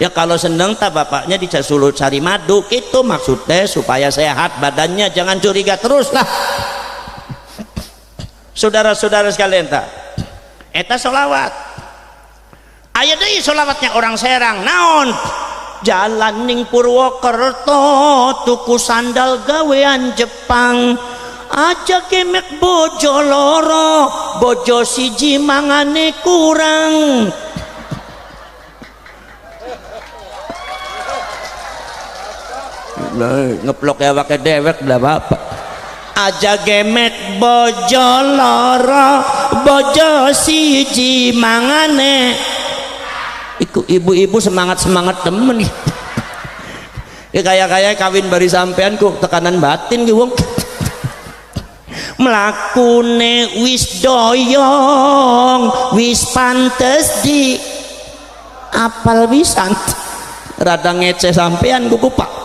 ya kalau seneng tak bapaknya disuruh cari madu itu maksudnya supaya sehat badannya jangan curiga terus lah. Saudara-saudara sekalian tak eta solawat aya deui solawatnya orang Serang naon jalan ning Purwokerto tuku sandal gawean Jepang aja kemek bojo loro bojo siji mangane kurang ngeplok ya pakai dewek dah bapak aja gemet bojo loro bojo siji mangane iku ibu-ibu semangat temen ya kayak kawin bari sampean ku tekanan batin ki wong mlakune wis doyong wis pantes di apal pisan rada ngece sampean ku pak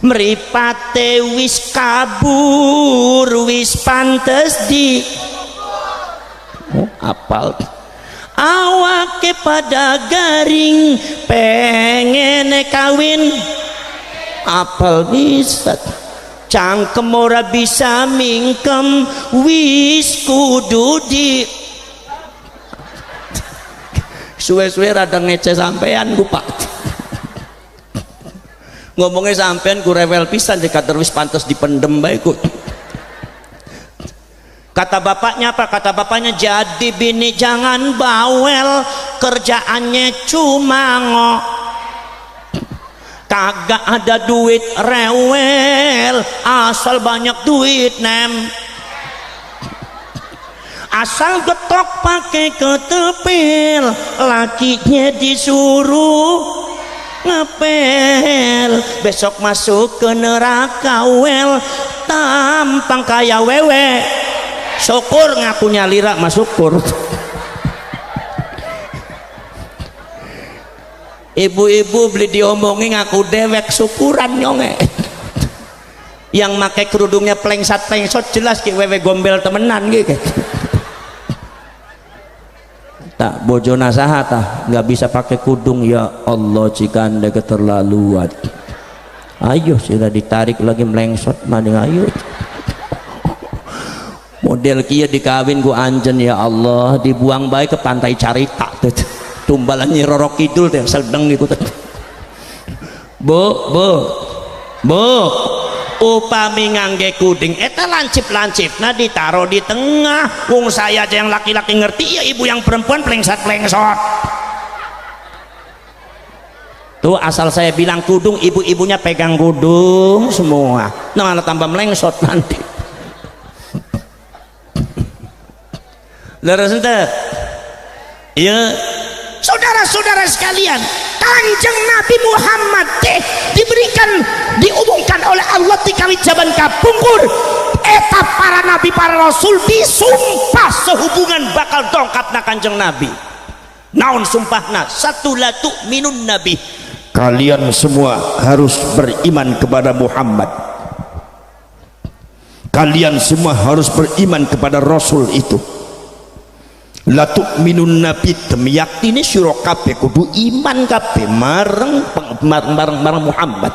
mripate wis kabur wis pantes di apal awake pada garing pengen kawin apal bisa cangkem ora bisa mingkem wis kudu di suwe-suwe rada ngece sampean ku pak ngomongnya sampean ku rewel pisan jika terus pantas dipendem baik kata bapaknya apa kata bapaknya jadi bini jangan bawel kerjaannya cuma kagak ada duit rewel, asal banyak duit nem, asal getok pakai ketepil, lakinya disuruh ngepel, besok masuk ke neraka wel, tampang kaya wewe, syukur ngakunya lira masukur. Ibu-ibu beli diomongin ngaku dewek syukuran nyonge. Yang pakai kerudungnya plengsat jelas ki wewe gombel temenan gitu. Tak bojo nasaha tah nggak bisa pakai kudung, ya Allah jika anda keterlaluan. Ayo sudah ditarik lagi melengsot maning ayo. Model kia dikawin ku anjen, ya Allah dibuang baik ke pantai Carita tumbalannya Roro Kidul teh sedeng gitu. Bu upami ngangge kuding eta lancip nah ditaruh di tengah, wong saya aja yang laki-laki ngerti, ya ibu yang perempuan plengsot tuh. Asal saya bilang kudung, ibu-ibunya pegang kudung semua, nah malah tambah melengsot nanti. Leres ente ya saudara-saudara sekalian, Kanjeng Nabi Muhammad diumumkan oleh Allah dikali jaban kapungkur eta para nabi para rasul disumpah sehubungan bakal dongkapna Kanjeng Nabi. Naon sumpahna? Satu, la tu'minun nabi, kalian semua harus beriman kepada Muhammad, kalian semua harus beriman kepada Rasul itu. La tu'minun nabi, temiyakini sira kabeh kudu iman kabeh mareng Muhammad.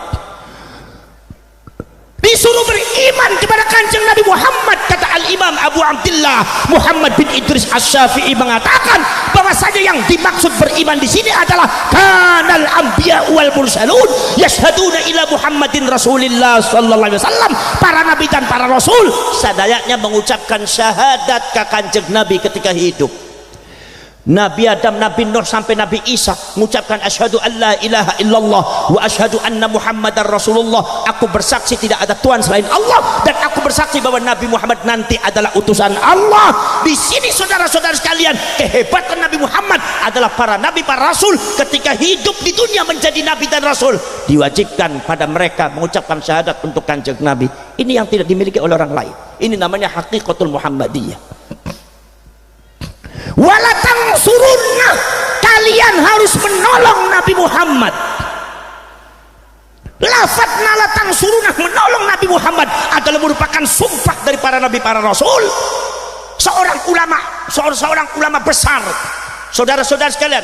Disuruh beriman kepada Kanjeng Nabi Muhammad. Kata Al-Imam Abu Abdullah Muhammad bin Idris Asy-Syafi'i mengatakan bahwasanya yang dimaksud beriman di sini adalah kanal anbiya wal mursalun yashhaduna ila Muhammadin Rasulillah sallallahu alaihi wasallam. Para nabi dan para rasul sadayanya mengucapkan syahadat ke Kanjeng Nabi ketika hidup. Nabi Adam, Nabi Nuh sampai Nabi Isa mengucapkan asyhadu an la ilaha illallah wa asyhadu anna Muhammadar Rasulullah. Aku bersaksi tidak ada Tuhan selain Allah dan aku bersaksi bahwa Nabi Muhammad nanti adalah utusan Allah. Di sini saudara-saudara sekalian, kehebatan Nabi Muhammad adalah para nabi para rasul ketika hidup di dunia menjadi nabi dan rasul diwajibkan pada mereka mengucapkan syahadat untuk Kanjeng Nabi. Ini yang tidak dimiliki oleh orang lain. Ini namanya hakikatul Muhammadiyah. Walatang surunna, kalian harus menolong Nabi Muhammad. Lafaz nalatang surunah, menolong Nabi Muhammad adalah merupakan sumpah dari para nabi para rasul. Seorang ulama besar, saudara-saudara sekalian,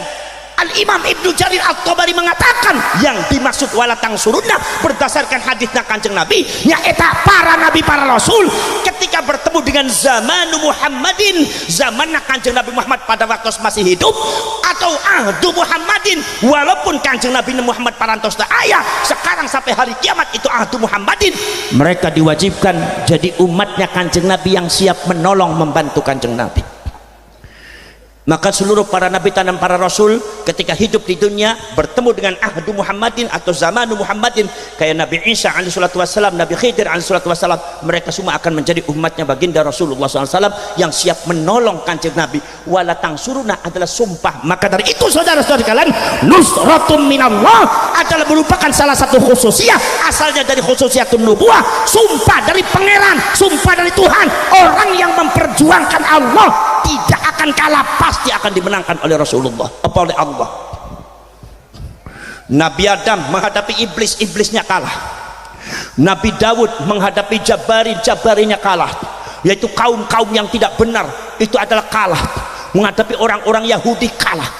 Al-Imam Ibnu Jarir At-Tabari mengatakan yang dimaksud walatang surunah berdasarkan hadisnya Kanjeng Nabi nyaeta para nabi para rasul ketika bertemu dengan zaman Muhammadin, zamannya Kanjeng Nabi Muhammad pada waktu masih hidup, atau ahdu Muhammadin walaupun Kanjeng Nabi Muhammad parantos ayah sekarang sampai hari kiamat itu ahdu Muhammadin, mereka diwajibkan jadi umatnya Kanjeng Nabi yang siap menolong membantu Kanjeng Nabi. Maka seluruh para nabi dan para rasul ketika hidup di dunia bertemu dengan ahdu Muhammadin atau zamanu Muhammadin, kayak Nabi Isa alaihi salatu wassalam, Nabi Khidir alaihi salatu wassalam, mereka semua akan menjadi umatnya baginda Rasulullah SAW yang siap menolong Kanjeng Nabi. Walatang suruna adalah sumpah. Maka dari itu saudara-saudara sekalian, nusratun minallah adalah merupakan salah satu khususiyah, asalnya dari khususiyatun nubuwah, sumpah dari pangeran, sumpah dari Tuhan. Orang yang memperjuangkan Allah tidak akan kalah, pasti akan dimenangkan oleh Rasulullah, oleh Allah. Nabi Adam menghadapi iblisnya kalah. Nabi Daud menghadapi jabarinya kalah, yaitu kaum yang tidak benar, itu adalah kalah. Menghadapi orang-orang Yahudi kalah.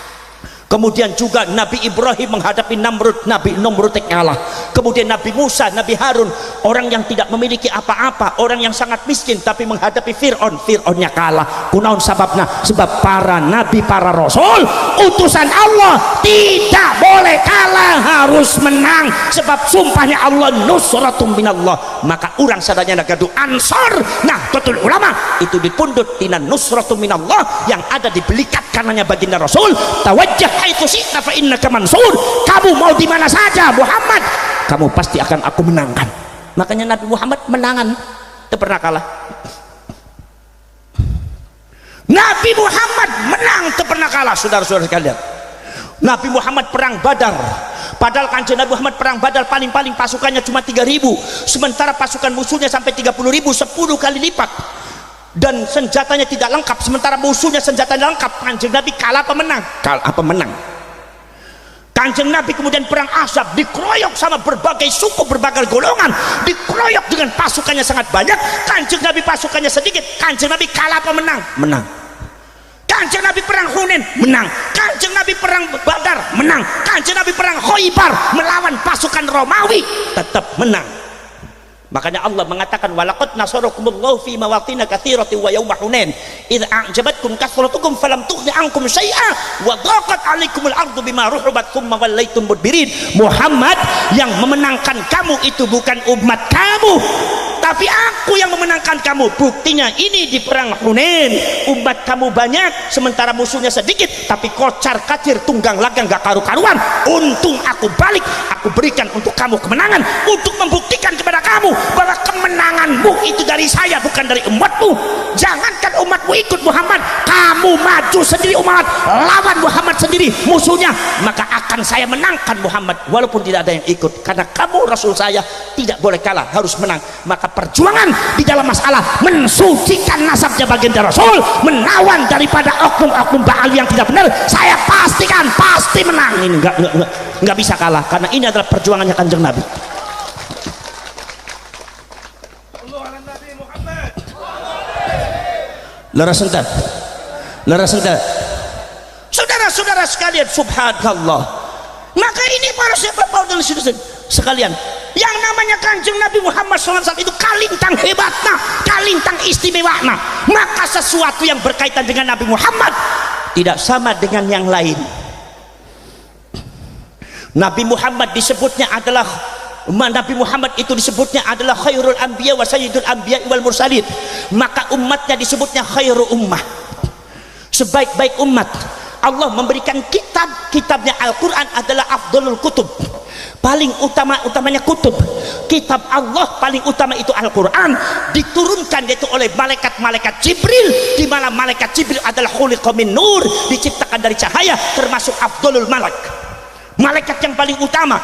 Kemudian juga Nabi Ibrahim menghadapi Nabi Namrud kalah. Kemudian Nabi Musa, Nabi Harun orang yang tidak memiliki apa-apa, orang yang sangat miskin, tapi menghadapi Fir'aunnya kalah. Kunaon sababna? Sebab para nabi, para rasul, utusan Allah tidak boleh kalah, harus menang. Sebab sumpahnya Allah, nusratum minallah. Maka orang sadanya nagadu ansor, nah tutul ulama itu dipundut tina nusratum minallah, yang ada di belikat kanannya baginda Rasul, tawajjah haitsu syi'ta fa innaka mansur. Kamu mau di mana saja Muhammad, kamu pasti akan aku menangkan. Makanya Nabi Muhammad menangan, tidak pernah kalah. Nabi Muhammad menang, tidak pernah kalah. Saudara-saudara sekalian, Nabi Muhammad perang Badar, padahal kanjeng Nabi Muhammad perang Badar paling-paling pasukannya cuma 3.000, sementara pasukan musuhnya sampai 30.000, 10 kali lipat, dan senjatanya tidak lengkap, sementara musuhnya senjatanya lengkap. Kanjeng Nabi kalah apa menang? Kalah apa menang? Kanjeng Nabi kemudian perang Ahzab, dikeroyok sama berbagai suku, berbagai golongan, dikeroyok dengan pasukannya sangat banyak. Kanjeng Nabi pasukannya sedikit, kanjeng Nabi kalah apa menang? Menang. Kanjeng Nabi perang Hunain, menang. Kanjeng Nabi perang Badar, menang. Kanjeng Nabi perang Khaybar melawan pasukan Romawi, tetap menang. Makanya Allah mengatakan, walaqad nasarakumullahu fi mawatina katsiratin wa yauma hunain idza a'jabatkum kathratukum falam tughni ankum syai'a wa dhaqat 'alaikumul ardu bima rahabat tsumma wallaitum mudbirin. Muhammad, yang memenangkan kamu itu bukan umat kamu, tapi aku yang memenangkan kamu. Buktinya ini di perang Hunain, umat kamu banyak sementara musuhnya sedikit, tapi kocar kacir, tunggang langgang gak karu-karuan. Untung aku balik, aku berikan untuk kamu kemenangan, untuk membuktikan kepada kamu bahwa kemenanganmu itu dari saya, bukan dari umatmu. Jangankan umatmu ikut Muhammad, kamu maju sendiri umat, lawan Muhammad sendiri musuhnya, maka akan saya menangkan Muhammad walaupun tidak ada yang ikut, karena kamu Rasul saya, tidak boleh kalah, harus menang. Maka perjuangan di dalam masalah mensucikan nasabnya baginda Rasul, menawan daripada oknum-oknum Baal yang tidak benar, saya pastikan pasti menang. Ini enggak bisa kalah, karena ini adalah perjuangannya kanjeng Nabi. Laras entar, saudara-saudara sekalian, subhanallah. Maka ini para sahabat dan saudara sekalian, yang namanya kanjeng Nabi Muhammad SAW itu kalintang hebatna, kalintang istimewanya. Maka sesuatu yang berkaitan dengan Nabi Muhammad tidak sama dengan yang lain. Nabi Muhammad disebutnya adalah, Nabi Muhammad itu disebutnya adalah khairul anbiya wa sayyidul anbiya wal mursalin. Maka umatnya disebutnya khairu ummah, sebaik-baik umat. Allah memberikan kitabnya Al-Quran adalah afdalul kutub, paling utamanya kutub. Kitab Allah paling utama itu Al-Quran, diturunkan yaitu oleh malaikat Jibril, di mana malaikat Jibril adalah khuliqa min nur, diciptakan dari cahaya, termasuk afdalul malaikat yang paling utama.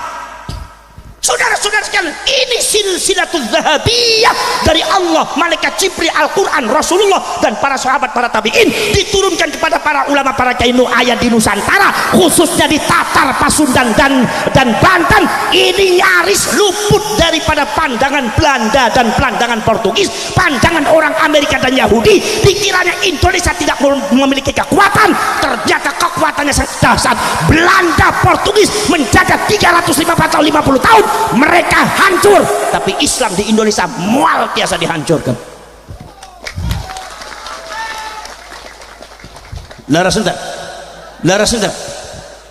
Saudara-saudara sekalian, ini silsilatul zahabiyah dari Allah, malaikat Jibril, Al-Quran, Rasulullah, dan para sahabat, para tabi'in, diturunkan kepada para ulama, para kiai ayat di Nusantara, khususnya di Tatar, Pasundan, dan Banten. Ini nyaris luput daripada pandangan Belanda dan pandangan Portugis, pandangan orang Amerika dan Yahudi. Dikiranya Indonesia tidak memiliki kekuatan, ternyata kekuatannya sangat dahsyat. Belanda, Portugis menjaga 350 tahun, mereka hancur, tapi Islam di Indonesia mual biasa dihancurkan. Laras entar,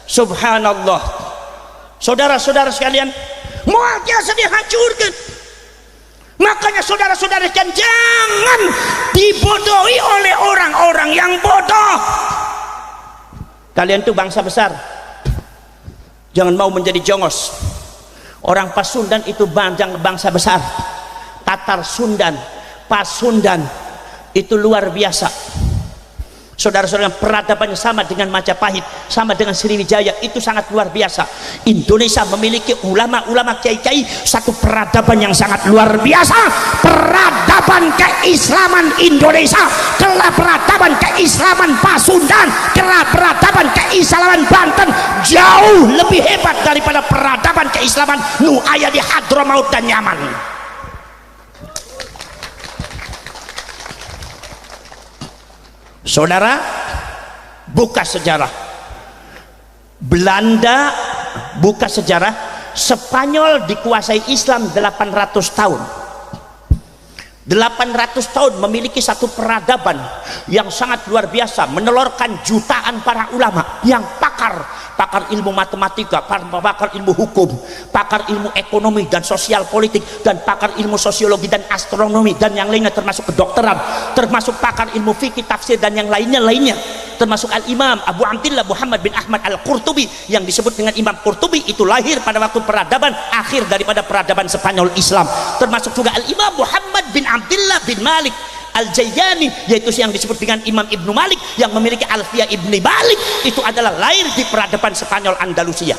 subhanallah. Saudara-saudara sekalian, mual biasa dihancurkan. Makanya saudara-saudara sekalian, jangan dibodohi oleh orang-orang yang bodoh. Kalian tuh bangsa besar, jangan mau menjadi jongos. Orang Pasundan itu bangsa besar, Tatar Sundan, Pasundan itu luar biasa. Saudara-saudara, peradabannya sama dengan Majapahit, sama dengan Sriwijaya, itu sangat luar biasa. Indonesia memiliki ulama-ulama kiai-kiai, satu peradaban yang sangat luar biasa. Peradaban keislaman Indonesia, kelah peradaban keislaman Pasundan, kelah peradaban keislaman Banten jauh lebih hebat daripada peradaban keislaman nu aya di Hadramaut dan Yaman. Saudara, buka sejarah. Belanda buka sejarah Spanyol dikuasai Islam 800 tahun. 800 tahun memiliki satu peradaban yang sangat luar biasa, menelurkan jutaan para ulama yang pakar ilmu matematika, pakar ilmu hukum, pakar ilmu ekonomi dan sosial politik, dan pakar ilmu sosiologi dan astronomi dan yang lainnya, termasuk kedokteran, termasuk pakar ilmu fikih, tafsir dan yang lainnya, termasuk Al-Imam Abu Abdillah Muhammad bin Ahmad Al-Qurtubi yang disebut dengan Imam Qurtubi. Itu lahir pada waktu peradaban akhir daripada peradaban Spanyol Islam. Termasuk juga Al-Imam Muhammad bin Abdillah bin Malik Al-Jayyani, yaitu yang disebut dengan Imam Ibnu Malik yang memiliki Alfiyah Ibni Malik. Itu adalah lahir di peradaban Spanyol Andalusia.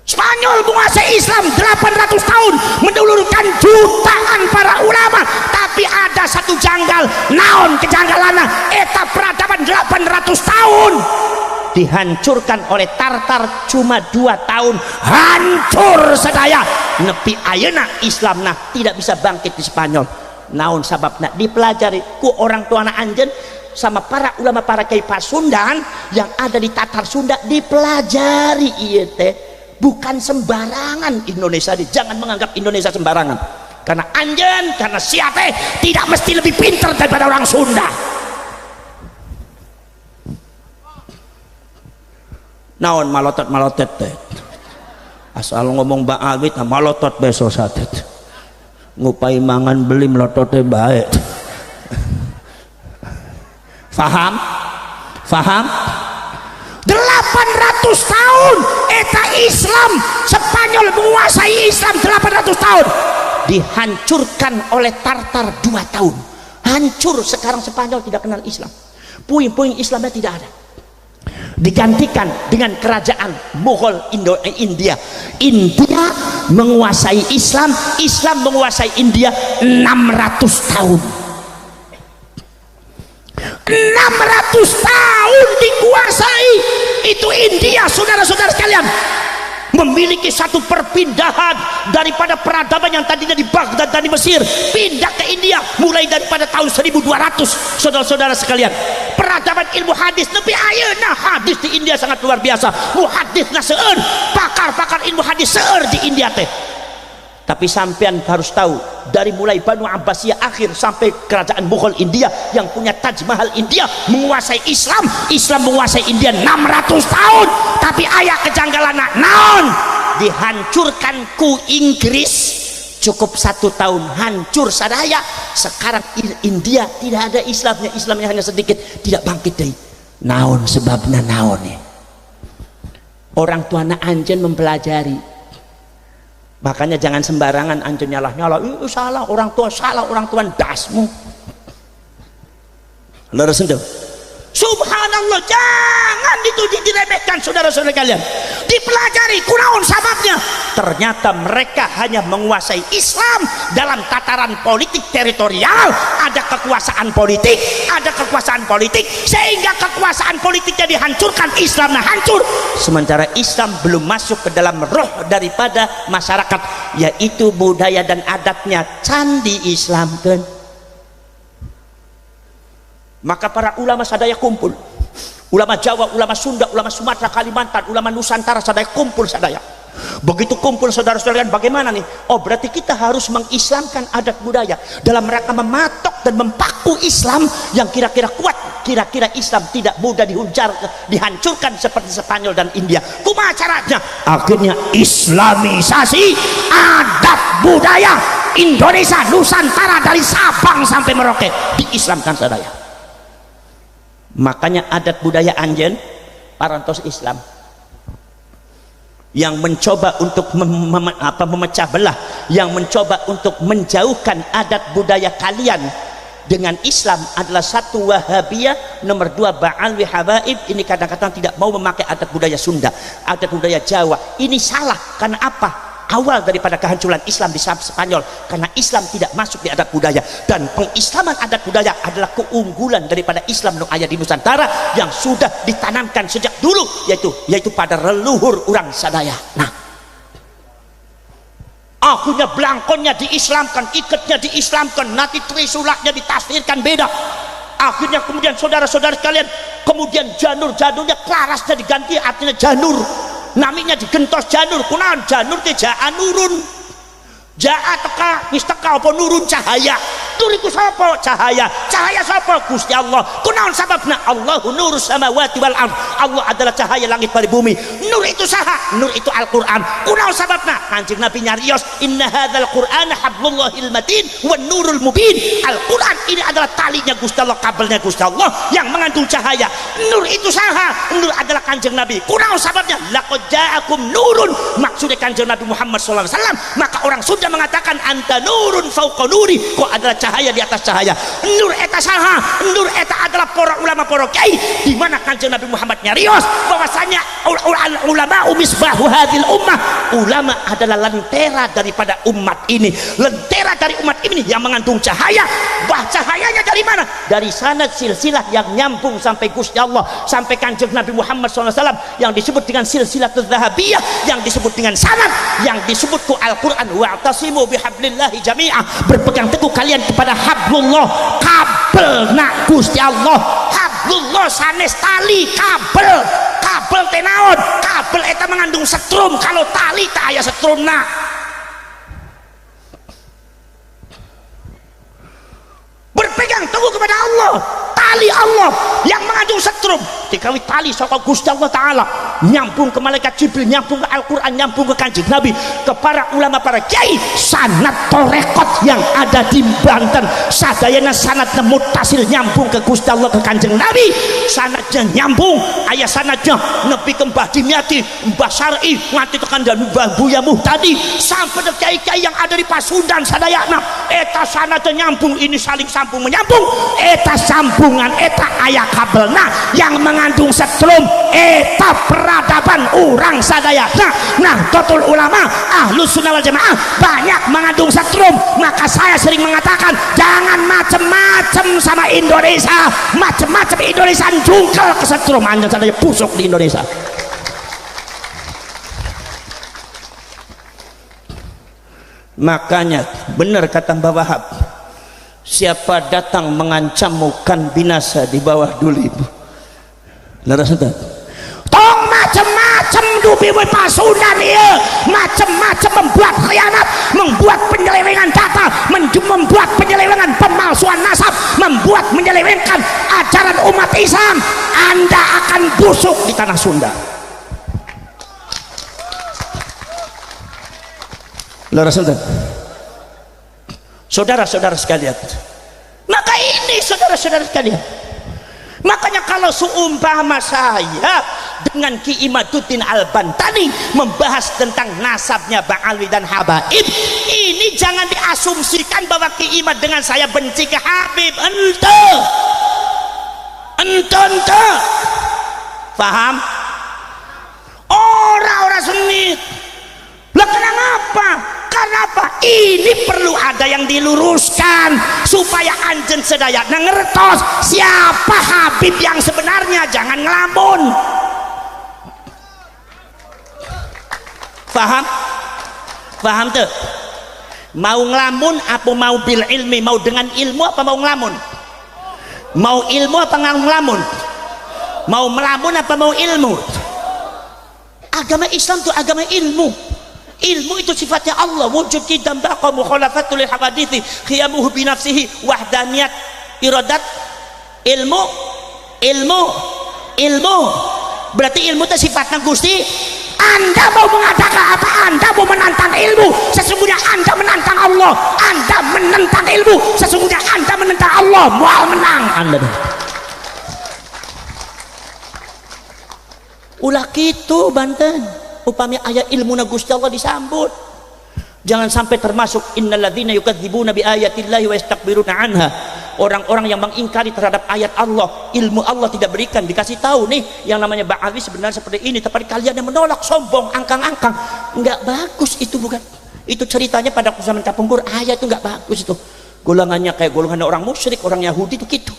Spanyol menguasai Islam 800 tahun, menelurkan jutaan para ulama, tapi ada satu janggal, naon kejanggalanna, eta peradaban 800 tahun dihancurkan oleh Tartar cuma 2 tahun, hancur sadaya. Nepi ayeuna Islam nah tidak bisa bangkit di Spanyol. Naon sababna? Dipelajari ku orang tuana anjeun sama para ulama, para kiai Pasundan yang ada di Tatar Sunda, dipelajari ieu teh. Bukan sembarangan Indonesia, jangan menganggap Indonesia sembarangan. Karena anjen, karena siapa tidak mesti lebih pintar daripada orang Sunda. Naon malotot teh. Asal ngomong ba'awit malotot beso satet. Ngupai mangan beli melotot teh bae. Faham? 800 tahun eta Islam, Spanyol menguasai Islam 800 tahun, dihancurkan oleh Tartar 2 tahun, hancur. Sekarang Spanyol tidak kenal Islam, puing-puing Islamnya tidak ada, digantikan dengan kerajaan Mughal India. India menguasai Islam, Islam menguasai India 600 tahun. 600 tahun dikuasai itu India, saudara-saudara sekalian. Memiliki satu perpindahan daripada peradaban yang tadinya di Baghdad dan di Mesir, pindah ke India mulai daripada tahun 1200. Saudara-saudara sekalian, peradaban ilmu hadis nepi ayeuna hadis di India sangat luar biasa. Muhadditsna seueur, pakar-pakar ilmu hadis seueur di India teh. Tapi sampean harus tahu, dari mulai Banu Abbasiyah akhir sampai kerajaan Mughal India yang punya Taj Mahal India menguasai Islam, Islam menguasai India 600 tahun. Tapi ayat kejanggalan naon, dihancurkan ku Inggris cukup 1 tahun, hancur sadaya. Sekarang India tidak ada Islamnya, Islamnya hanya sedikit, tidak bangkit deui. Naon sebabna naon ya? Orang tuana anjeun mempelajari. Makanya jangan sembarangan anjir nyalah-nyalah, salah orang tua dasmu. Leres ente. Subhanallah, jangan itu diremehkan saudara-saudara kalian. Dipelajari kunaon sababnya. Ternyata mereka hanya menguasai Islam dalam tataran politik teritorial, ada kekuasaan politik, sehingga kekuasaan politiknya dihancurkan, Islamnya hancur. Sementara Islam belum masuk ke dalam roh daripada masyarakat, yaitu budaya dan adatnya can diislamkeun. Maka para ulama sadaya kumpul, ulama Jawa, ulama Sunda, ulama Sumatera, Kalimantan, ulama Nusantara sadaya kumpul sadaya. Begitu kumpul saudara-saudara, bagaimana nih? Oh, berarti kita harus mengislamkan adat budaya dalam rangka mematok dan mempaku Islam yang kira-kira kuat. Kira-kira Islam tidak mudah dihancurkan seperti Spanyol dan India. Kumaha caranya? Akhirnya islamisasi adat budaya Indonesia, Nusantara, dari Sabang sampai Merauke diislamkan sadaya. Makanya adat budaya anjen parantos Islam yang mencoba untuk memecah belah, yang mencoba untuk menjauhkan adat budaya kalian dengan Islam adalah satu Wahabiyah, nomor 2 Ba'al Wihabaib. Ini kadang-kadang tidak mau memakai adat budaya Sunda, adat budaya Jawa. Ini salah. Karena apa? Awal daripada kehancuran Islam di Spanyol, karena Islam tidak masuk di adat budaya, dan pengislaman adat budaya adalah keunggulan daripada Islam yang ada di Nusantara yang sudah ditanamkan sejak dulu, yaitu pada leluhur orang sadaya. Nah, akhirnya belangkonnya diislamkan, ikatnya diislamkan, nanti trisulaknya ditafsirkan beda. Akhirnya kemudian saudara-saudara sekalian, kemudian janurnya kelarasnya diganti artinya janur, namanya digentos janur. Kunaon janur teh jaa nurun, jaa teka wis teka apa nurun cahaya. Nur iku sapa? Cahaya. Cahaya sapa? Gusti Allah. Kunaon sababna? Allahu nurus samawati wal ardh. Allah adalah cahaya langit bari bumi. Nur itu saha? Nur itu Al-Qur'an. Kunaon sababna? Kanjeng Nabi nyarios, inna hadzal qur'ana hablullahil matin wan nurul mubin. Al-Qur'an ini adalah talinya Gusti Allah, kabelnya Gusti Allah yang mengandung cahaya. Nur itu saha? Nur adalah Kanjeng Nabi. Kunaon sababnya? Laqad ja'akum nurun. Maksudnya Kanjeng Nabi Muhammad sallallahu alaihi wasallam. Maka orang Sunda mengatakan anta nurun fauqa nuri. Kok adalah cahaya di atas cahaya. Nur eta saha? Nur eta adalah para ulama, para kiai, di mana Kanjeng Nabi Muhammad nyarios bahwasanya ulama misbahu hadil ummah. Ulama adalah lentera daripada umat ini, lentera dari umat ini yang mengandung cahaya. Bah cahayanya dari mana? Dari sanad silsilah yang nyambung sampai Gusti Allah, sampai Kanjeng Nabi Muhammad SAW, yang disebut dengan silsilatul zahabiyah, yang disebut dengan sanad, yang disebut ku Al-Quran, wa'tasimu bihablillahi jami'ah, berpegang teguh kalian kepada hablullah, kabel nak Gusti Allah. Hablullah sanes tali, kabel tenaon, kabel eta mengandung setrum, kalau tali tak aya setrumna. Berpegang teguh kepada Allah, tali Allah yang mengandung setrum, dikawi tali saka Gusti Allah Ta'ala, nyambung ke malaikat Jibril, nyambung ke Al-Quran, nyambung ke Kanjeng Nabi, ke para ulama, para kiai. Sanad torekot yang ada di Banten sadayana sanadnya mutasil, nyambung ke Gusti Allah, ke Kanjeng Nabi. Sanadnya nyambung, ayah sanadnya nepi ke Mbah Dimyati, Mbah Syar'i, nganti tekan dan Mbah Buya Muhtadi, sampai ke kiai-kiai yang ada di Pasundan sadayana. Eta sanadnya nyambung, ini saling sambung menyambung. Eta sambungan, eta ayah kabelna yang mengandung setrum. Eta peradaban orang sadayana. Nah, totul ulama Ahlus Sunnah wal Jamaah banyak mengandung setrum. Maka saya sering mengatakan jangan macem-macem sama Indonesia, macem-macem Indonesia jungkel ke setrum, anda sadaya busuk di Indonesia. Makanya benar kata Mbah Wahab, siapa datang mengancammu kan binasa di bawah duli. Laras ente tong macem-macem dupi we Pasundan ieu, macem-macem membuat khianat, membuat penyelewengan data, membuat penyelewengan pemalsuan nasab, membuat menyelewengkan ajaran umat Islam. Anda akan busuk di tanah Sunda. Laras ente saudara-saudara sekalian, maka ini saudara-saudara sekalian, makanya kalau seumpama saya dengan Ki Imaduddin Al-Bantani membahas tentang nasabnya Bang Alwi dan Habaib, ini jangan diasumsikan bahwa Ki Imad dengan saya benci ke Habib. Ente paham? Orang-orang seni lah kenapa? Karena apa? Ini perlu ada yang diluruskan supaya anjen sedaya ngertos siapa Habib yang sebenarnya. Jangan ngelamun. Paham? Paham tuh? Mau ngelamun apa mau bil ilmi? Mau dengan ilmu apa mau ngelamun? Mau ilmu apa ngelamun? Mau melamun apa mau ilmu? Agama Islam itu agama ilmu. Ilmu itu sifatnya Allah, wujud kita baqa mukhalafatul hadithi, khiyamuhu bi nafsihi, wahdaniyat, iradat. Ilmu berarti ilmu itu sifatnya Gusti. Anda mau mengatakan apa? Anda mau menantang ilmu, sesungguhnya Anda menantang Allah. Anda menentang ilmu, sesungguhnya Anda menentang Allah. Mau menang Anda. Ulah kitu Banten. Upami ayat ilmu na Gusti Allah disambut. Jangan sampai termasuk innalladzina yukadzibuna bi ayatillahi wa yastakbiruna anha. Orang-orang yang mengingkari terhadap ayat Allah, ilmu Allah tidak berikan, dikasih tahu nih yang namanya Ba'awi sebenarnya seperti ini, tapi kalian yang menolak, sombong, angkang-angkang. Enggak bagus itu, bukan. Itu ceritanya pada zaman Kapungkur, ayat itu enggak bagus itu. Golongannya kayak golongan orang musyrik, orang Yahudi itu gitu.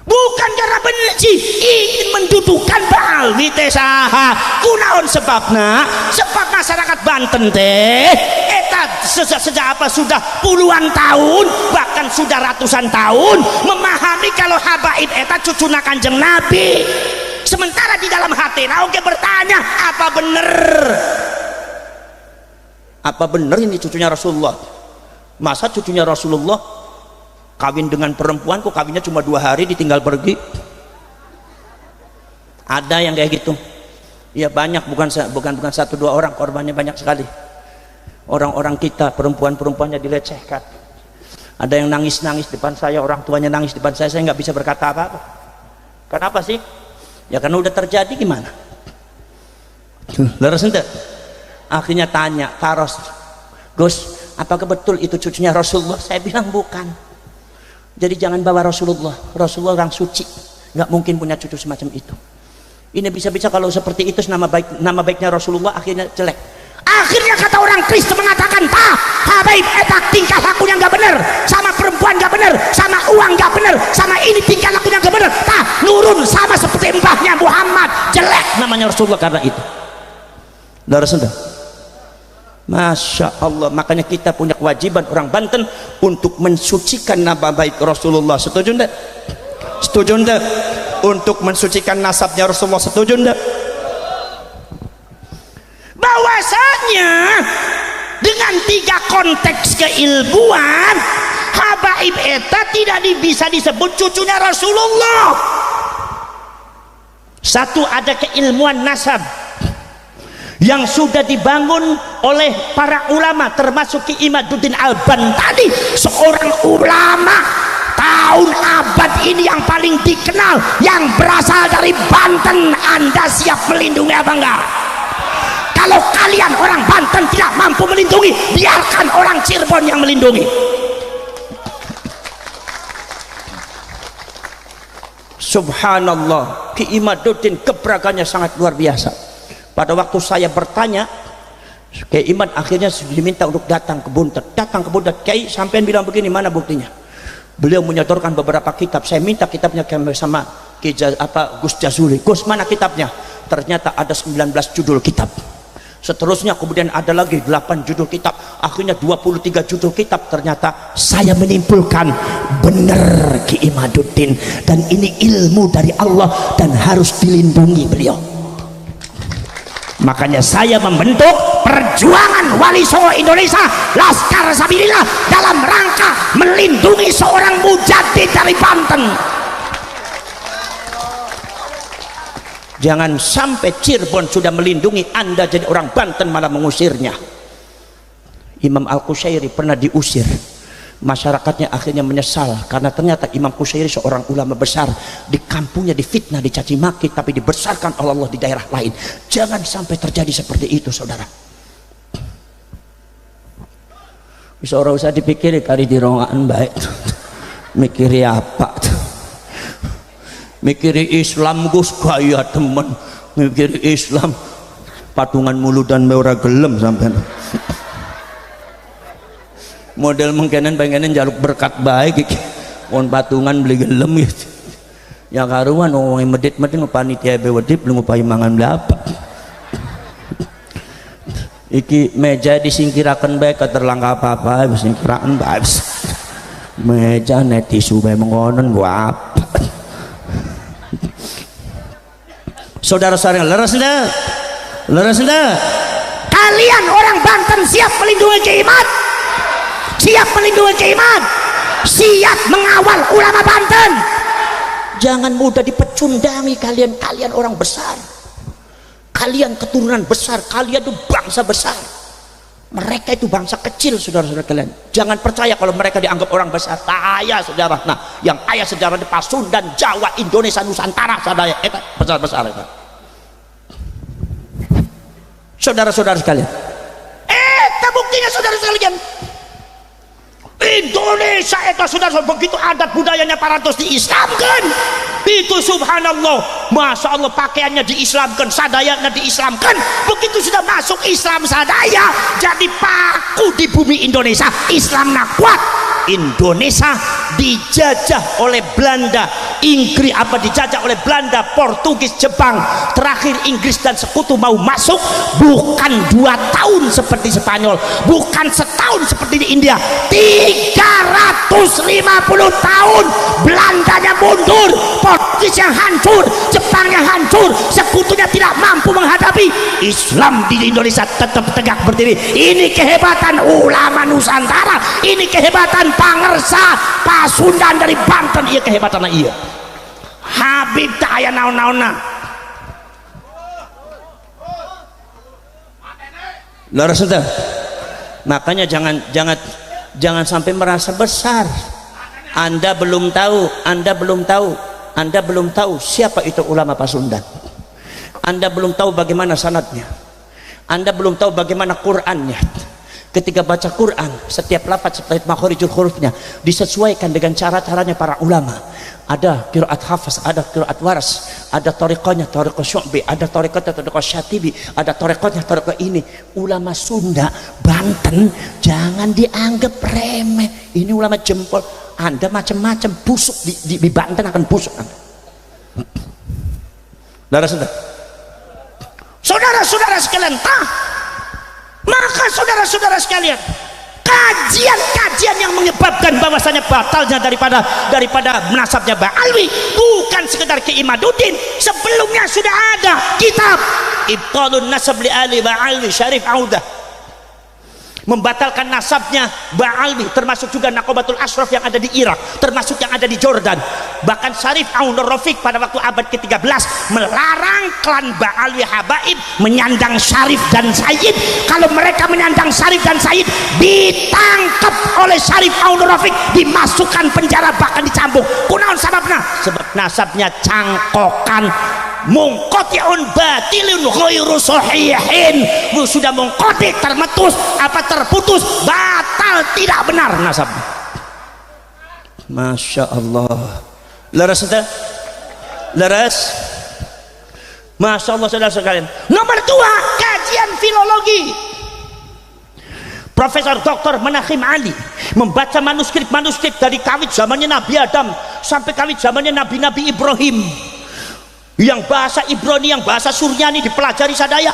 Bukan karena benci, ingin mendudukan Ba'alwi teh saha. Kunaon sebabna? Sebab masyarakat Banten teh eta sejak sudah puluhan tahun, bahkan sudah ratusan tahun memahami kalau habaib eta cucuna Kanjeng Nabi. Sementara di dalam hati oke bertanya, apa benar ini cucunya Rasulullah? Masa cucunya Rasulullah kawin dengan perempuan, kok kawinnya cuma 2 hari ditinggal pergi? Ada yang kayak gitu ya, banyak, bukan 1-2 orang, korbannya banyak sekali. Orang-orang kita, perempuannya dilecehkan. Ada yang nangis-nangis depan saya, orang tuanya nangis depan saya nggak bisa berkata apa-apa. Kenapa sih? Ya karena udah terjadi, gimana? Leres ente? Akhirnya tanya, taros, Gus, apakah betul itu cucunya Rasulullah? Saya bilang bukan. Jadi jangan bawa Rasulullah orang suci, nggak mungkin punya cucu semacam itu. Ini bisa-bisa kalau seperti itu nama baiknya Rasulullah akhirnya jelek. Akhirnya kata orang Kristen mengatakan, habaib etak tingkah lakunya nggak bener, sama perempuan nggak bener, sama uang nggak bener, sama ini tingkah lakunya nggak bener, nurun sama seperti mbahnya Muhammad, jelek namanya Rasulullah karena itu. Sudah. Masya Allah, makanya kita punya kewajiban orang Banten untuk mensucikan nama baik Rasulullah. Setuju enggak? Setuju enggak? Untuk mensucikan nasabnya Rasulullah. Setuju enggak? Bahwasanya dengan 3 konteks keilmuan, habaib eta tidak bisa disebut cucunya Rasulullah. Satu, ada keilmuan nasab yang sudah dibangun oleh para ulama, termasuk Ki Imaduddin Al-Bantani, seorang ulama tahun abad ini yang paling dikenal, yang berasal dari Banten. Anda siap melindungi apa enggak? Kalau kalian orang Banten tidak mampu melindungi, biarkan orang Cirebon yang melindungi. Subhanallah, Ki Imaduddin keberagamannya sangat luar biasa. Pada waktu saya bertanya, Kiai Imad akhirnya diminta untuk datang ke Buntet. Kiai sampean bilang begini, mana buktinya? Beliau menyodorkan beberapa kitab. Saya minta kitabnya sama Gus Jazuli. Gus, mana kitabnya? Ternyata ada 19 judul kitab. Seterusnya kemudian ada lagi 8 judul kitab. Akhirnya 23 judul kitab. Ternyata saya menyimpulkan benar Ki Imaduddin, dan ini ilmu dari Allah dan harus dilindungi beliau. Makanya saya membentuk perjuangan Wali Songo Indonesia, Laskar Sabilillah, dalam rangka melindungi seorang mujadid dari Banten. Jangan sampai Cirebon sudah melindungi Anda, jadi orang Banten malah mengusirnya. Imam Al-Qushairi pernah diusir, masyarakatnya akhirnya menyesal karena ternyata Imam Qushairi seorang ulama besar, di kampungnya difitnah, dicaci maki, tapi dibesarkan oleh Allah di daerah lain. Jangan sampai terjadi seperti itu, saudara. Bisa orang usah dipikir kali di rongan baik. Mikiri apa? Mikiri Islam Gus gaya temen. Mikiri Islam patungan mulut dan meora gelem sampai. Model mengkenan pengenan jaluk berkat baik iki. Wong patungan beli gelem gitu. Ya karuan wong medit-medit panitia bewedip lu ngupahi mangan berapa. Iki meja disingkirakan baik keterlangka apa-apa disingkirakan baik. Meja net tisu bae mengonon gua apa. Saudara-saudara, leres enggak? Leres enggak? Kalian orang Banten siap melindungi Kiai Imad? Siap melindungi Kiai Imad? Siap mengawal ulama Banten? Jangan mudah dipecundangi kalian orang besar. Kalian keturunan besar, kalian itu bangsa besar. Mereka itu bangsa kecil, saudara-saudara kalian. Jangan percaya kalau mereka dianggap orang besar. Tak ayah sejarah. Nah, yang ayah sejarah di Pasundan, Jawa, Indonesia, Nusantara, sadaya eta besar-besar eta. Saudara-saudara sekalian. Eta buktinya saudara-saudara sekalian. Indonesia itu sudah begitu adat budayanya 400 diislamkan. Itu subhanallah, masya Allah, pakaiannya diislamkan, sadayanya diislamkan. Begitu sudah masuk Islam sadaya, jadi paku di bumi Indonesia. Islamnya kuat, Indonesia dijajah oleh Belanda, Inggris dijajah oleh Belanda, Portugis, Jepang, terakhir Inggris dan sekutu mau masuk, bukan 2 tahun seperti Spanyol, bukan setahun seperti di India, 350 tahun Belandanya mundur, Portugis yang hancur, Jepang yang hancur, sekutunya tidak mampu menghadapi, Islam di Indonesia tetap tegak berdiri. Ini kehebatan ulama Nusantara, ini kehebatan pangersa Pasundan dari Banten, iya kehebatan iya. Habib tak aya naon-naonna. Lora sudah. Makanya jangan sampai merasa besar. Anda belum tahu siapa itu ulama Pasundan. Anda belum tahu bagaimana sanadnya. Anda belum tahu bagaimana Qur'annya. Ketika baca Quran, setiap lafaz, setiap makhorijul hurufnya disesuaikan dengan cara-caranya para ulama. Ada qiraat hafaz, ada qiraat waras, ada tariqahnya tariqah syu'bi, ada tariqahnya tariqah syatibi, ada tariqahnya tariqah ini. Ulama Sunda, Banten jangan dianggap remeh. Ini ulama jempol. Anda macam-macam busuk di Banten akan busuk Anda. Saudara-saudara sekalian, maka saudara-saudara sekalian, kajian-kajian yang menyebabkan bahwasanya batalnya daripada nasabnya Ba'alwi bukan sekedar ke Imaduddin. Sebelumnya sudah ada kitab Ibtalun Nasab li Ali Ba'alwi Syarif Audah, membatalkan nasabnya Ba'alwi, termasuk juga Naqabatul Ashraf yang ada di Irak, termasuk yang ada di Jordan. Bahkan Syarif Aunur Rafiq pada waktu abad ke-13 melarang klan Ba'alwi Habaib menyandang Syarif dan Sayyid. Kalau mereka menyandang Syarif dan Sayyid, ditangkap oleh Syarif Aunur Rafiq, dimasukkan penjara, bahkan dicambuk. Kunaon sababna? Sebab nasabnya cangkokan, mungqati'un batilun ghairu sahihin. Sudah mungqati, termetus terputus, batal, tidak benar nasabnya. Masya Allah. Leres itu? Leres? Masya Allah saudara sekalian. Nomor 2, kajian filologi. Profesor Dr. Menachim Ali membaca manuskrip dari kawit zamannya Nabi Adam sampai kawit zamannya Nabi Ibrahim, yang bahasa Ibrani, yang bahasa Suryani dipelajari sadaya.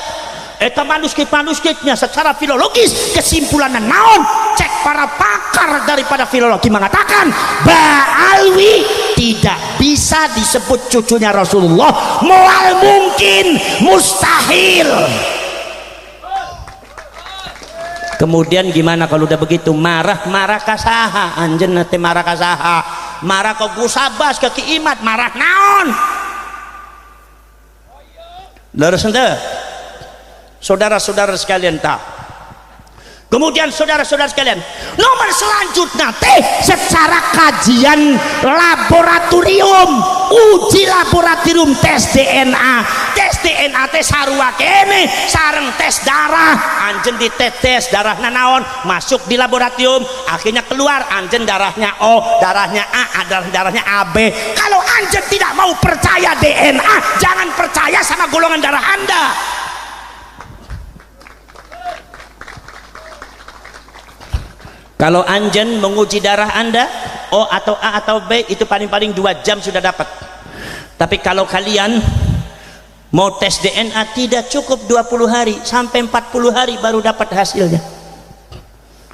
Eta manuskripnya secara filologis kesimpulannya naon? Cek para pakar daripada filologi mengatakan Ba'alwi tidak bisa disebut cucunya Rasulullah, mual mungkin, mustahil. Kemudian gimana kalau udah begitu? Marah kasaha anjen teh, marah kasaha, marah ke Gusabas, ke Kiimat, marah naon? Leres ente saudara-saudara sekalian tak. Kemudian saudara-saudara sekalian, nomor selanjutnya teh secara kajian laboratorium, uji laboratorium, tes DNA teh sarua kene sareng tes darah. Anjen ditetes darahnya naon, masuk di laboratorium, akhirnya keluar anjen darahnya O, darahnya A, darahnya AB. Kalau anjen tidak mau percaya DNA, jangan percaya sama golongan darah Anda. Kalau anjen menguji darah Anda O atau A atau B, itu paling-paling 2 jam sudah dapat. Tapi kalau kalian mau tes DNA, tidak cukup 20 hari sampai 40 hari baru dapat hasilnya.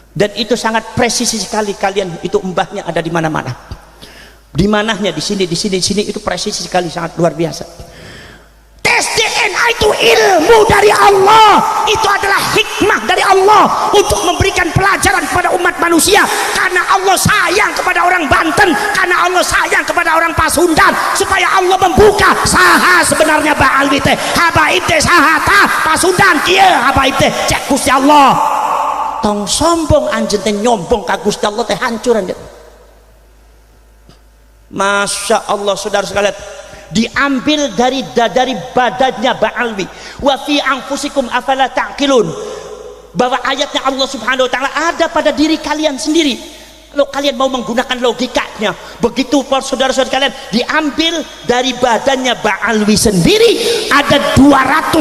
Dan itu sangat presisi sekali. Kalian itu mbahnya ada di mana-mana, di mananya, di sini itu presisi sekali, sangat luar biasa. Tes DNA itu ilmu dari Allah, itu adalah hikmah dari Allah untuk memberikan pelajaran kepada umat manusia. Karena Allah sayang kepada orang Banten, karena Allah sayang kepada orang Pasundan, supaya Allah membuka saha sebenarnya Ba'alwi teh, habaib teh saha tah, Pasundan kieu habaib teh, cek Gusti Allah. Tong sombong anjeun teh, nyombong ka Gusti Allah teh hancur anjeun. Masya Allah saudara sekalian, diambil dari badannya Ba'alwi. Wa fi anfusikum afala ta'qilun, bahwa ayatnya Allah Subhanahu wa taala ada pada diri kalian sendiri. Kalau kalian mau menggunakan logikanya, begitu saudara-saudara kalian, diambil dari badannya Ba'alwi sendiri ada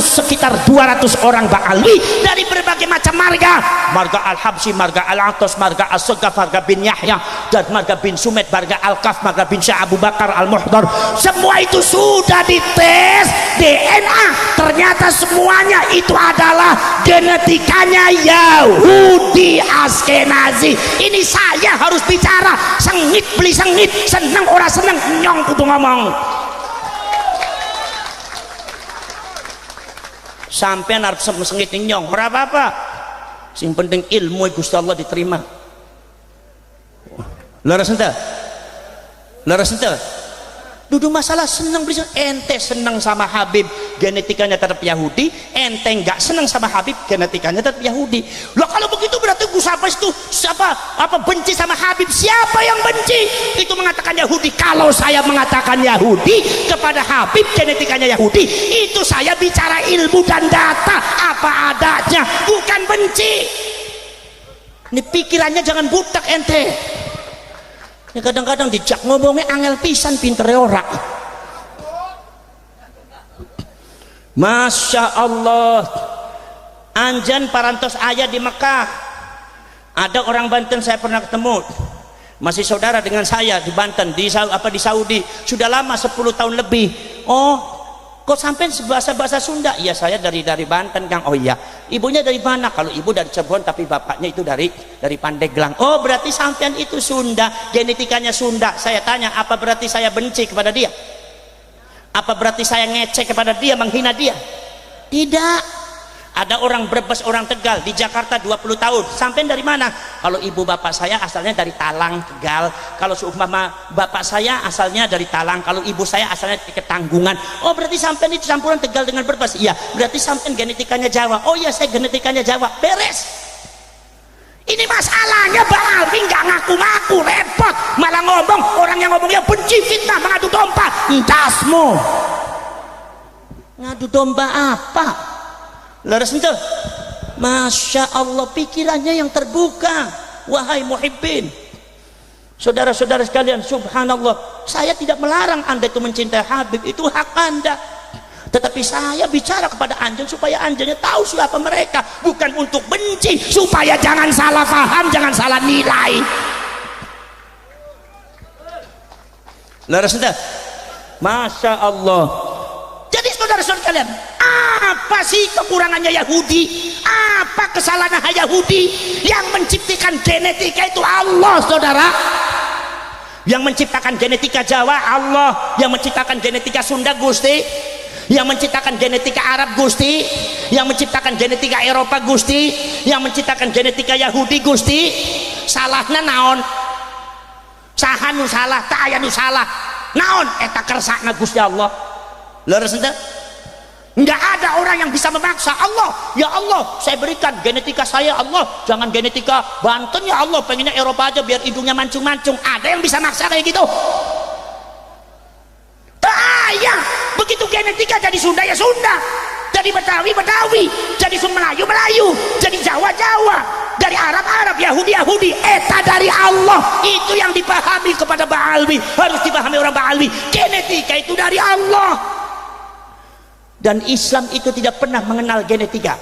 sekitar 200 orang Ba'alwi dari berbagai macam marga, marga Al-Habsyi, marga Al-Atas, marga As-Saqqaf, marga bin Yahya, dan marga bin Sumed, marga Al-Kaf, marga bin Syah Abu Bakar Al-Muhdar. Semua itu sudah dites DNA, ternyata semuanya itu adalah genetikanya Yahudi Askenazi. Ini saya harus bicara, sengit beli sengit, seneng ora seneng nyong kudu ngomong. Sampai harus sengit nyong ora apa-apa, sing penting ilmu Gusti Allah diterima. Laras ente duduk masalah senang beli, ente senang sama Habib genetikanya tetap Yahudi, ente nggak senang sama Habib genetikanya tetap Yahudi. Loh kalau begitu berarti gue siapa benci sama Habib? Siapa yang benci? Itu mengatakan Yahudi. Kalau saya mengatakan Yahudi kepada Habib genetikanya Yahudi, itu saya bicara ilmu dan data apa adanya, bukan benci. Ini pikirannya jangan butak ente. Ya kadang-kadang dijak ngomongnya angel pisan, pintere ora. Masya Allah, anjan parantos ayah di Mekah. Ada orang Banten saya pernah ketemu, masih saudara dengan saya di Banten, di Saudi, sudah lama 10 tahun lebih. Oh, kok sampai bahasa Sunda? Iya, saya dari Banten, Kang. Oh iya, ibunya dari mana? Kalau ibu dari Cirebon tapi bapaknya itu dari Pandeglang. Oh, berarti sampean itu Sunda, genetikanya Sunda. Saya tanya, apa berarti saya benci kepada dia? Apa berarti saya ngecek kepada dia, menghina dia? Tidak. Ada orang Brebes, orang Tegal, di Jakarta 20 tahun. Sampean dari mana? Kalau ibu bapak saya asalnya dari Talang, Tegal. Kalau seumpama bapak saya asalnya dari Talang, kalau ibu saya asalnya dari Ketanggungan. Oh, berarti sampean itu campuran Tegal dengan Brebes. Iya, berarti sampean genetikanya Jawa. Oh iya, saya genetikanya Jawa. Beres. Ini masalahnya Ba'alwi nggak ngaku-ngaku, repot. Malah ngomong, orang yang ngomongnya benci, fitnah, mengadu domba. Entasmu. Ngadu domba apa? Laras ente, Masya Allah, pikirannya yang terbuka. Wahai muhibbin, saudara-saudara sekalian, subhanallah, saya tidak melarang anda itu mencintai Habib, itu hak anda. Tetapi saya bicara kepada anjing supaya anjingnya tahu siapa mereka, bukan untuk benci, supaya jangan salah paham, jangan salah nilai. Laras ente, Masya Allah. Jadi saudara-saudara kalian, apa sih kekurangannya Yahudi? Apa kesalahan Yahudi? Yang menciptakan genetika itu Allah, saudara. Yang menciptakan genetika Jawa Allah, yang menciptakan genetika Sunda Gusti, yang menciptakan genetika Arab Gusti, yang menciptakan genetika Eropa Gusti, yang menciptakan genetika Yahudi Gusti. Salahnya naon? Sahanu salah, ta'ayanu salah. Naon eta kersakna Gusti Allah. Leres ente? Enggak ada orang yang bisa memaksa Allah. Ya Allah, saya berikan genetika saya, Allah, jangan genetika Banten ya Allah, pengennya Eropa aja biar hidungnya mancung-mancung. Ada yang bisa maksa kayak gitu? Tak. Begitu genetika jadi Sunda ya Sunda, jadi Betawi Betawi, jadi Melayu Melayu, jadi Jawa Jawa, dari Arab Arab, Yahudi Yahudi. Eta dari Allah. Itu yang dipahami kepada Ba'alwi, harus dipahami orang Ba'alwi. Genetika itu dari Allah. Dan Islam itu tidak pernah mengenal genetika,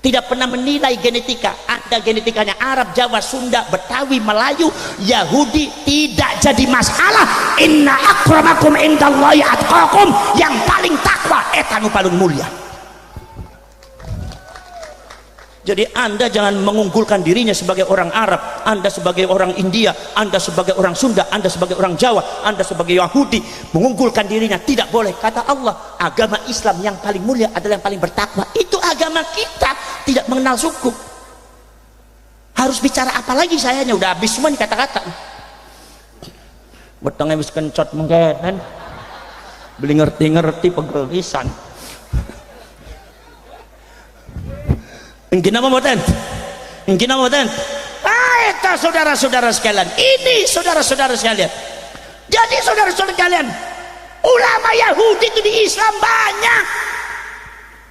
tidak pernah menilai genetika. Ada genetikanya Arab, Jawa, Sunda, Betawi, Melayu, Yahudi, tidak jadi masalah. Inna akramakum indallahi atqakum, yang paling takwa eta nu paling mulia. Jadi anda jangan mengunggulkan dirinya sebagai orang Arab, anda sebagai orang India, anda sebagai orang Sunda, anda sebagai orang Jawa, anda sebagai Yahudi, mengunggulkan dirinya. Tidak boleh. Kata Allah, agama Islam yang paling mulia adalah yang paling bertakwa. Itu agama kita, tidak mengenal suku. Harus bicara apa lagi sayanya? Udah habis semua nih kata-kata. Betengnya bisa kencot mungkin, beli ngerti-ngerti pegel pisan. Ingin apa moten? Ingin apa moten? Itu saudara-saudara sekalian. Ini saudara-saudara sekalian. Jadi saudara-saudara sekalian, ulama Yahudi itu di Islam banyak,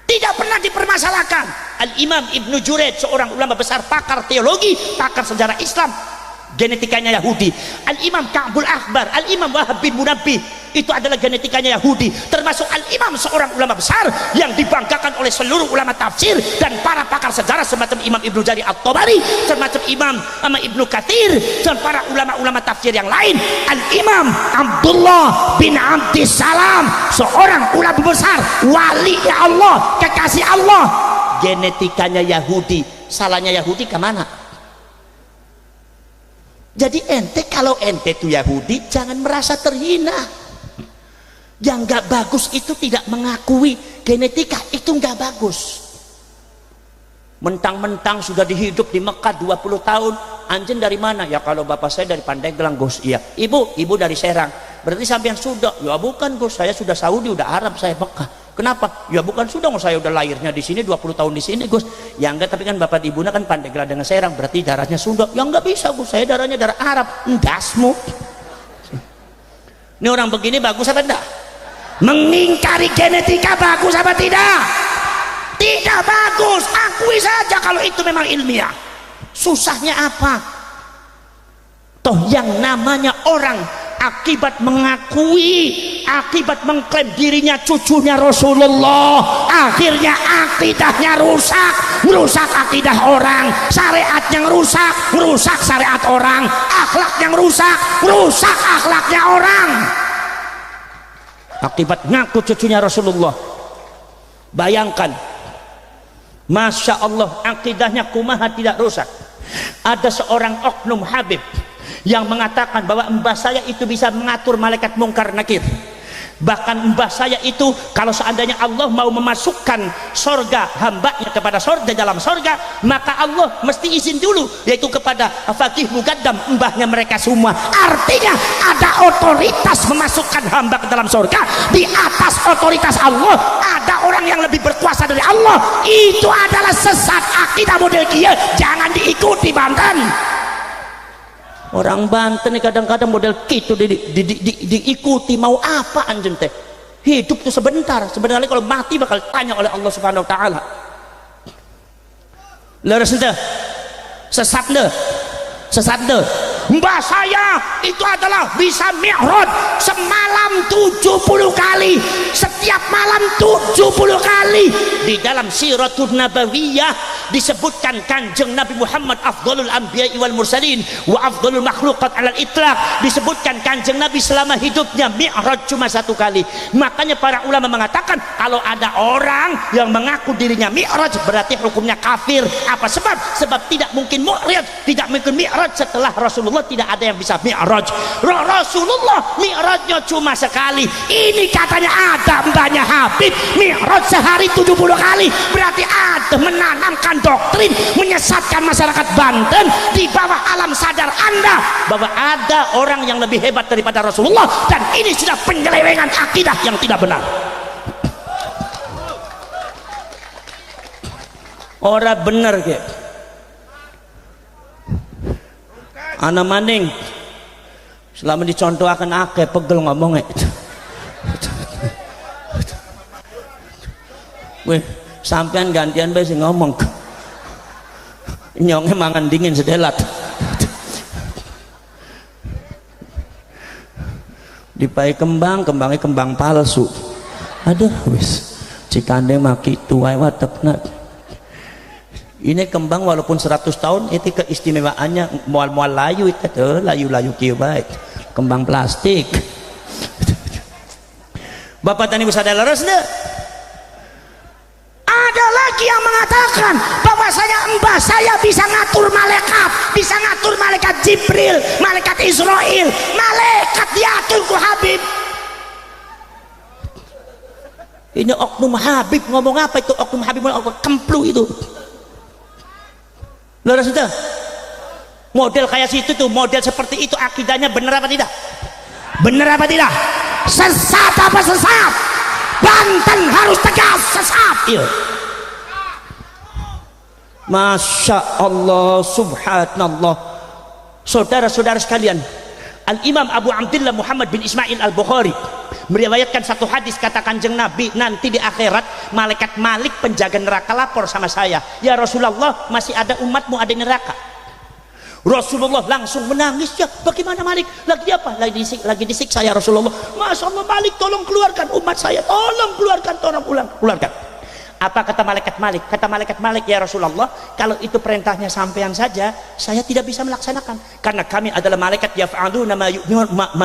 tidak pernah dipermasalahkan. Al-Imam Ibnu Juraid, seorang ulama besar, pakar teologi, pakar sejarah Islam, genetikanya Yahudi. Al-Imam Ka'bul Akhbar, Al-Imam Wahab bin Munabbih, itu adalah genetikanya Yahudi. Termasuk Al-Imam, seorang ulama besar yang dibanggakan oleh seluruh ulama tafsir dan para pakar sejarah semacam Imam Ibnu Jarir At-Tabari, semacam Imam Ibnu Katsir, dan para ulama-ulama tafsir yang lain. Al-Imam Abdullah bin Abdissalam, seorang ulama besar, wali Allah, kekasih Allah, genetikanya Yahudi. Salahnya Yahudi kemana? Jadi ente, kalau ente itu Yahudi, jangan merasa terhina. Yang nggak bagus itu tidak mengakui genetika, itu nggak bagus. Mentang-mentang sudah dihidup di Mekah 20 tahun, anjen dari mana? Ya kalau bapak saya dari Pandeglang, Gus. Iya. Ibu dari Serang. Berarti sampean sudah? Ya bukan, Gus, saya sudah Saudi, udah Arab, saya Mekah. Kenapa? Ya bukan sudah, saya udah lahirnya di sini 20 tahun di sini, Gus. Ya enggak, tapi kan bapak ibunya kan Pandeglang dengan Serang, berarti darahnya Sunda. Ya enggak bisa, Gus, saya darahnya darah Arab. Endasmu. Ini orang begini bagus apa enggak? Mengingkari genetika bagus apa tidak? Tidak bagus. Akui saja kalau itu memang ilmiah. Susahnya apa? Toh yang namanya orang akibat mengakui, akibat mengklaim dirinya cucunya Rasulullah, akhirnya akidahnya rusak akidah orang, syariatnya rusak syariat orang, akhlaknya rusak akhlaknya orang, akibat ngaku cucunya Rasulullah. Bayangkan, Masya Allah, akidahnya kumaha tidak rusak. Ada seorang oknum Habib yang mengatakan bahwa mbah saya itu bisa mengatur malaikat mungkar nakir. Bahkan mbah saya itu kalau seandainya Allah mau memasukkan sorga hambanya kepada sorga dalam sorga, maka Allah mesti izin dulu, yaitu kepada Faqih Muqaddam, mbahnya mereka semua. Artinya ada otoritas memasukkan hamba ke dalam sorga di atas otoritas Allah. Ada orang yang lebih berkuasa dari Allah. Itu adalah sesat akidah model kia, jangan diikuti Banten. Orang Banten kadang-kadang model gitu diikuti. Mau apa anjing teh? Hidup tuh sebentar, sebenarnya kalau mati bakal tanya oleh Allah Subhanahu wa taala. Leres ente? Sesat ente. Mbah saya itu adalah bisa mi'raj semalam 70 kali, setiap malam 70 kali. Di dalam Siratun Nabawiyah disebutkan Kanjeng Nabi Muhammad afdhalul anbiya'i wal mursalin wa afdhalul makhluqat alal itlaq. Disebutkan Kanjeng Nabi selama hidupnya mi'raj cuma 1 kali. Makanya para ulama mengatakan kalau ada orang yang mengaku dirinya mi'raj berarti hukumnya kafir. Apa sebab? Sebab tidak mungkin mi'raj setelah Rasulullah tidak ada yang bisa mi'raj. Rasulullah mi'rajnya cuma sekali. Ini katanya ada mbahnya Habib mi'raj sehari 70 kali. Berarti ada menanamkan doktrin, menyesatkan masyarakat Banten di bawah alam sadar Anda bahwa ada orang yang lebih hebat daripada Rasulullah, dan ini sudah penyelewengan akidah yang tidak benar. Ora bener ke? Ana maning selama dicontohaken akeh pegel ngomongnya. Weh, sampean gantian bae sing ngomong. Nyonge mangan dingin sedelat. Dipai kembangnya kembang palsu. Aduh wis cikande maki tuai watekna. Ini kembang walaupun 100 tahun itu keistimewaannya mual-mual layu itu tuh, layu-layu kieu bae. Kembang plastik. Bapak tani bisa ada leres deh. Ada lagi yang mengatakan bahwasanya mbah saya bisa ngatur malaikat Jibril, malaikat Israel, malaikat diatur ku Habib. Ini oknum Habib ngomong apa itu? Oknum Habib ngomong kemplu itu. Leres itu? Model kayak situ tuh, model seperti itu akidahnya benar apa tidak? Benar apa tidak? Sesat apa sesat? Banten harus tegas sesat. Iya. Masya Allah, subhanallah. Saudara-saudara sekalian, Al-Imam Abu Abdillah Muhammad bin Ismail Al-Bukhari meriwayatkan satu hadis, kata Kanjeng Nabi, nanti di akhirat malaikat Malik penjaga neraka lapor sama saya, ya Rasulullah, masih ada umatmu ada di neraka. Rasulullah langsung menangis. Ya, bagaimana Malik? Lagi apa? Lagi disiksa ya Rasulullah. Masya Allah, Malik, tolong keluarkan umat saya, tolong keluarkan, tolong keluarkan. Apa kata malaikat Malik? Kata malaikat Malik, ya Rasulullah, kalau itu perintahnya sampean saja, saya tidak bisa melaksanakan, karena kami adalah malaikat yaf'aluna ma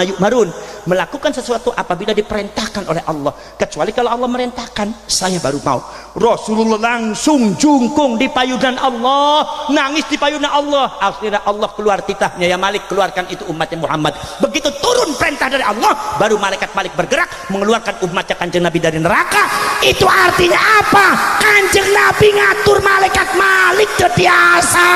yu'marun, melakukan sesuatu apabila diperintahkan oleh Allah, kecuali kalau Allah merintahkan, saya baru mau. Rasulullah langsung jungkung di payunan Allah, nangis di payunan Allah. Akhirnya Allah keluar titahnya, ya Malik, keluarkan itu umatnya Muhammad. Begitu turun perintah dari Allah, baru malaikat Malik bergerak mengeluarkan umatnya Kanjeng Nabi dari neraka. Itu artinya apa? Kanjeng Nabi ngatur malaikat Malik biasa,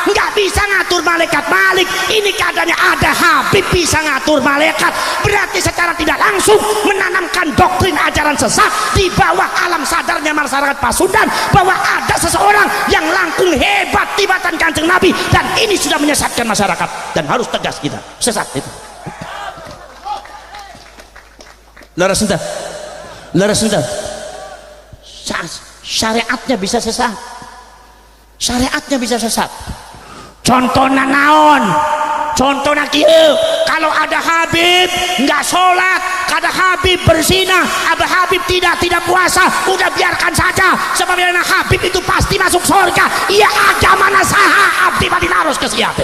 nggak bisa ngatur malaikat Malik. Ini keadaannya ada Habib bisa ngatur malaikat, berarti secara tidak langsung menanamkan doktrin ajaran sesat di bawah alam sadarnya masyarakat Pasundan, bahwa ada seseorang yang langkung hebat tibatan Kanjeng Nabi, dan ini sudah menyesatkan masyarakat, dan harus tegas kita, sesat itu. Laras entah syariatnya bisa sesat, syariatnya bisa sesat. Contohnya naon? Contohnya kieu, kalau ada Habib nggak sholat, ada Habib berzina, ada Habib tidak puasa, udah biarkan saja, sebabnya Habib itu pasti masuk surga. Iya, agama nasaha abdi badi naros kesiape.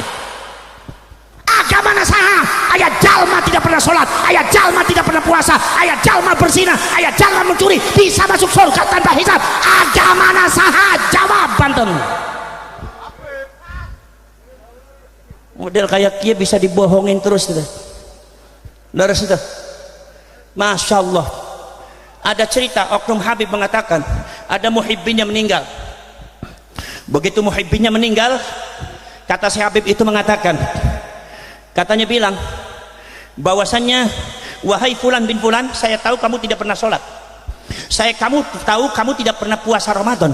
Agama nasaha, ayat jalma tidak pernah sholat, ayat jalma tidak pernah puasa, ayat jalma berzina, ayat jalma mencuri, bisa masuk surga tanpa hisab. Agama nasaha, jawab Banten. Model kayak kia bisa dibohongin terus gitu. Laras itu, Masya Allah, ada cerita oknum Habib mengatakan ada muhibbinnya meninggal. Begitu muhibbinnya meninggal, kata si Habib itu mengatakan, katanya bilang bahwasannya, wahai fulan bin fulan, saya tahu kamu tidak pernah sholat, kamu tahu kamu tidak pernah puasa Ramadan,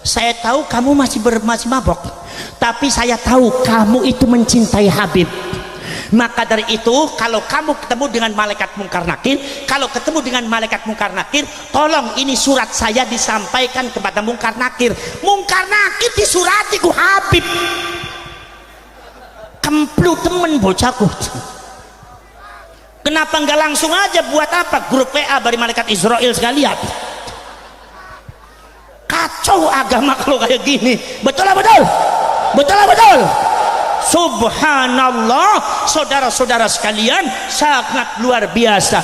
saya tahu kamu masih mabok, tapi saya tahu kamu itu mencintai Habib. Maka dari itu, kalau kamu ketemu dengan malaikat mungkar nakir, kalau ketemu dengan malaikat mungkar nakir, tolong ini surat saya disampaikan kepada mungkar nakir. Mungkar nakir disurati ku Habib. Kemplu temen bocahku. Kenapa nggak langsung aja buat apa grup WA dari malaikat Israel sekalian? Kacau agama kalau kayak gini. Betul lah betul. Betul lah betul. Subhanallah, saudara-saudara sekalian, sangat luar biasa.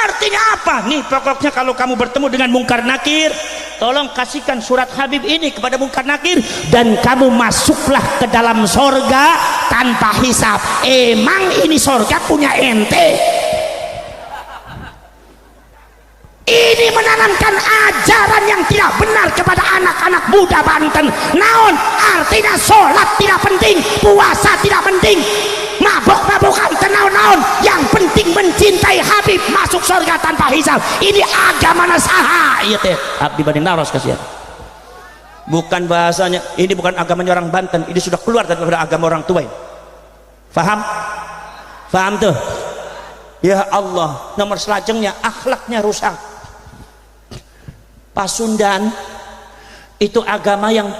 Artinya apa nih? Pokoknya kalau kamu bertemu dengan mungkar nakir, tolong kasihkan surat Habib ini kepada mungkar nakir, dan kamu masuklah ke dalam sorga tanpa hisab. Emang ini sorga punya ente? Ini menanamkan ajaran yang tidak benar kepada anak-anak muda Banten. Naon artinya sholat tidak penting, puasa tidak penting, mabok-mabokan tenaun-naun, yang penting mencintai Habib, masuk surga tanpa hisab. Ini agama nasaha. Iya teh abdi banding naros kasihan. Bukan bahasanya, ini bukan agamanya orang Banten, ini sudah keluar daripada agama orang tua. Faham? Faham tuh? Ya Allah, nomor selanjutnya akhlaknya rusak. Pasundan itu agama yang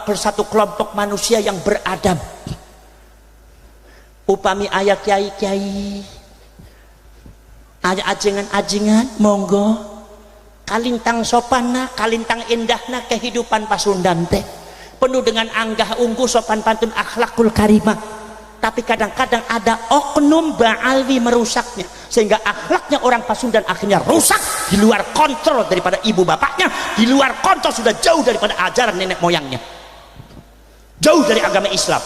bersatu kelompok manusia yang beradab. Upami ayat kiai-kiai, ayat ajengan-ajengan, monggo kalintang sopanna, kalintang indahna kehidupan Pasundan teh penuh dengan anggah unggu, sopan pantun, akhlakul karimah. Tapi kadang-kadang ada oknum ba'alwi merusaknya, sehingga akhlaknya orang Pasundan akhirnya rusak, di luar kontrol daripada ibu bapaknya, di luar kontrol, sudah jauh daripada ajaran nenek moyangnya, jauh dari agama Islam.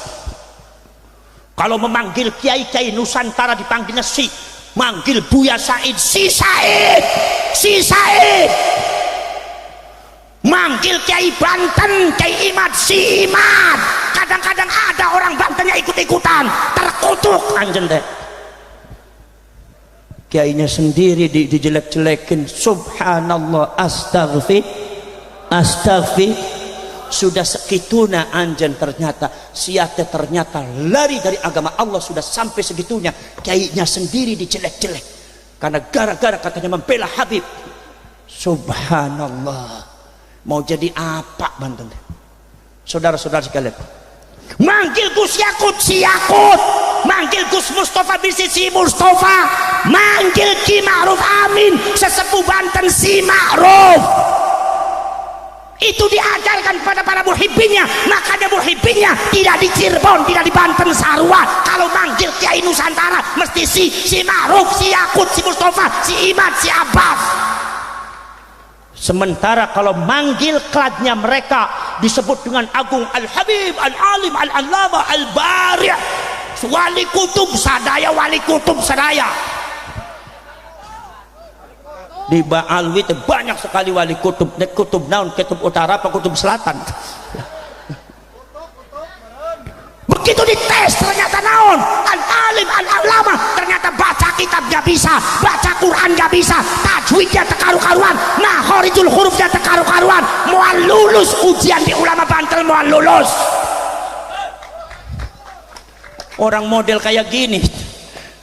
Kalau memanggil kiai-kiai Nusantara dipanggilnya si, manggil Buya Said, si Said, si Said. Manggil Kiai Banten, Kiai Imad, si Imad. Kadang-kadang ada orang Bantennya ikut-ikutan, terkutuk anjen deh. Kiainya sendiri dijelek-jelekin. Subhanallah, astagfir. Sudah sekituna anjen, ternyata siate ternyata lari dari agama Allah, sudah sampai segitunya. Kiainya sendiri dijelek-jelek karena gara-gara katanya membela Habib. Subhanallah. Mau jadi apa Banten? Saudara-saudara sekalian, manggil Gus Yakut si Yakut, manggil Gus Mustafa Bisri si Mustafa, manggil Ki Ma'ruf Amin sesepuh Banten si Ma'ruf. Itu diajarkan pada para muhibbinnya. Makanya muhibbinnya tidak di Cirebon, tidak di Banten Sarua. Kalau manggil Kiai Nusantara mesti si Ma'ruf, si Yakut, si Mustafa, si Imad, si Abbas. Sementara kalau manggil kladnya mereka disebut dengan Agung Al-Habib, Al-Alim, Al-Allama, Al-Bari', Wali Kutub Sadaya, Wali Kutub Sadaya. Di Ba'alwi itu banyak sekali wali kutub. Kutub naun, kutub utara apa kutub selatan. Begitu dites ternyata naon, Al-Alim, Al-Allama, ternyata baca kitab gak bisa, baca Quran gak bisa, tajwidnya tekaru-karuan, makhorijul hurufnya tekaru-karuan. Moal lulus ujian di ulama Banten, moal lulus. Orang model kayak gini,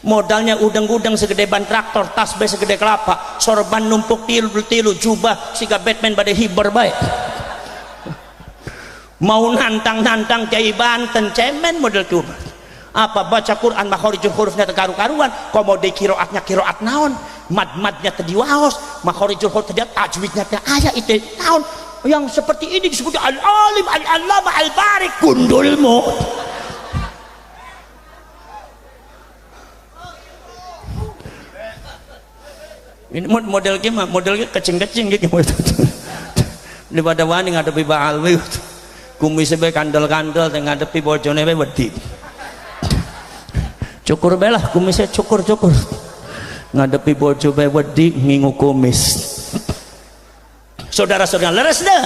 modalnya udang-udang segede ban traktor, tasbih segede kelapa, sorban numpuk tilu, jubah siga Batman pada hiber baik. Mau nantang-nantang Kiai Banten, cemen model coba. Apa baca Quran makhorijul hurufnya tekaru-karuan, kok mau di kiroatnya kiroat naon, mad-madnya tadi waos, makhorijul huruf tadi tajwidnya tadi ayat itu naon. Yang seperti ini disebut Al-Alim, Al-Allama, Al-Bari', gundulmu. Ini model gimana? Modelnya kecing-kecing gitu. Daripada wani ngadepi Ba'alwi, kumisnya bae kandel-kandel, ngadepi bojone bae wedi. Cukur belah kumisnya cukur. Ngadepi bojo bae wedi ngingu kumis. Saudara-saudara, leres dah.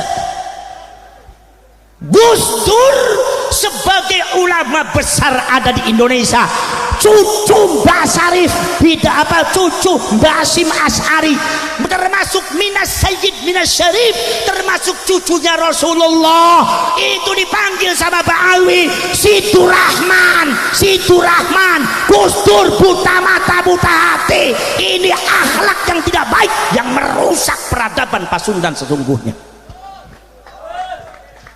Gus Dur sebagai ulama besar ada di Indonesia, cucu Mbah Sarif, tidak apa, cucu Mbah Hasyim Asy'ari, termasuk minas Sayyid minas Syarif, termasuk cucunya Rasulullah, itu dipanggil sama Ba'alwi Sidur Rahman, Gus Dur buta mata buta hati. Ini akhlak yang tidak baik yang merusak peradaban Pasundan sesungguhnya.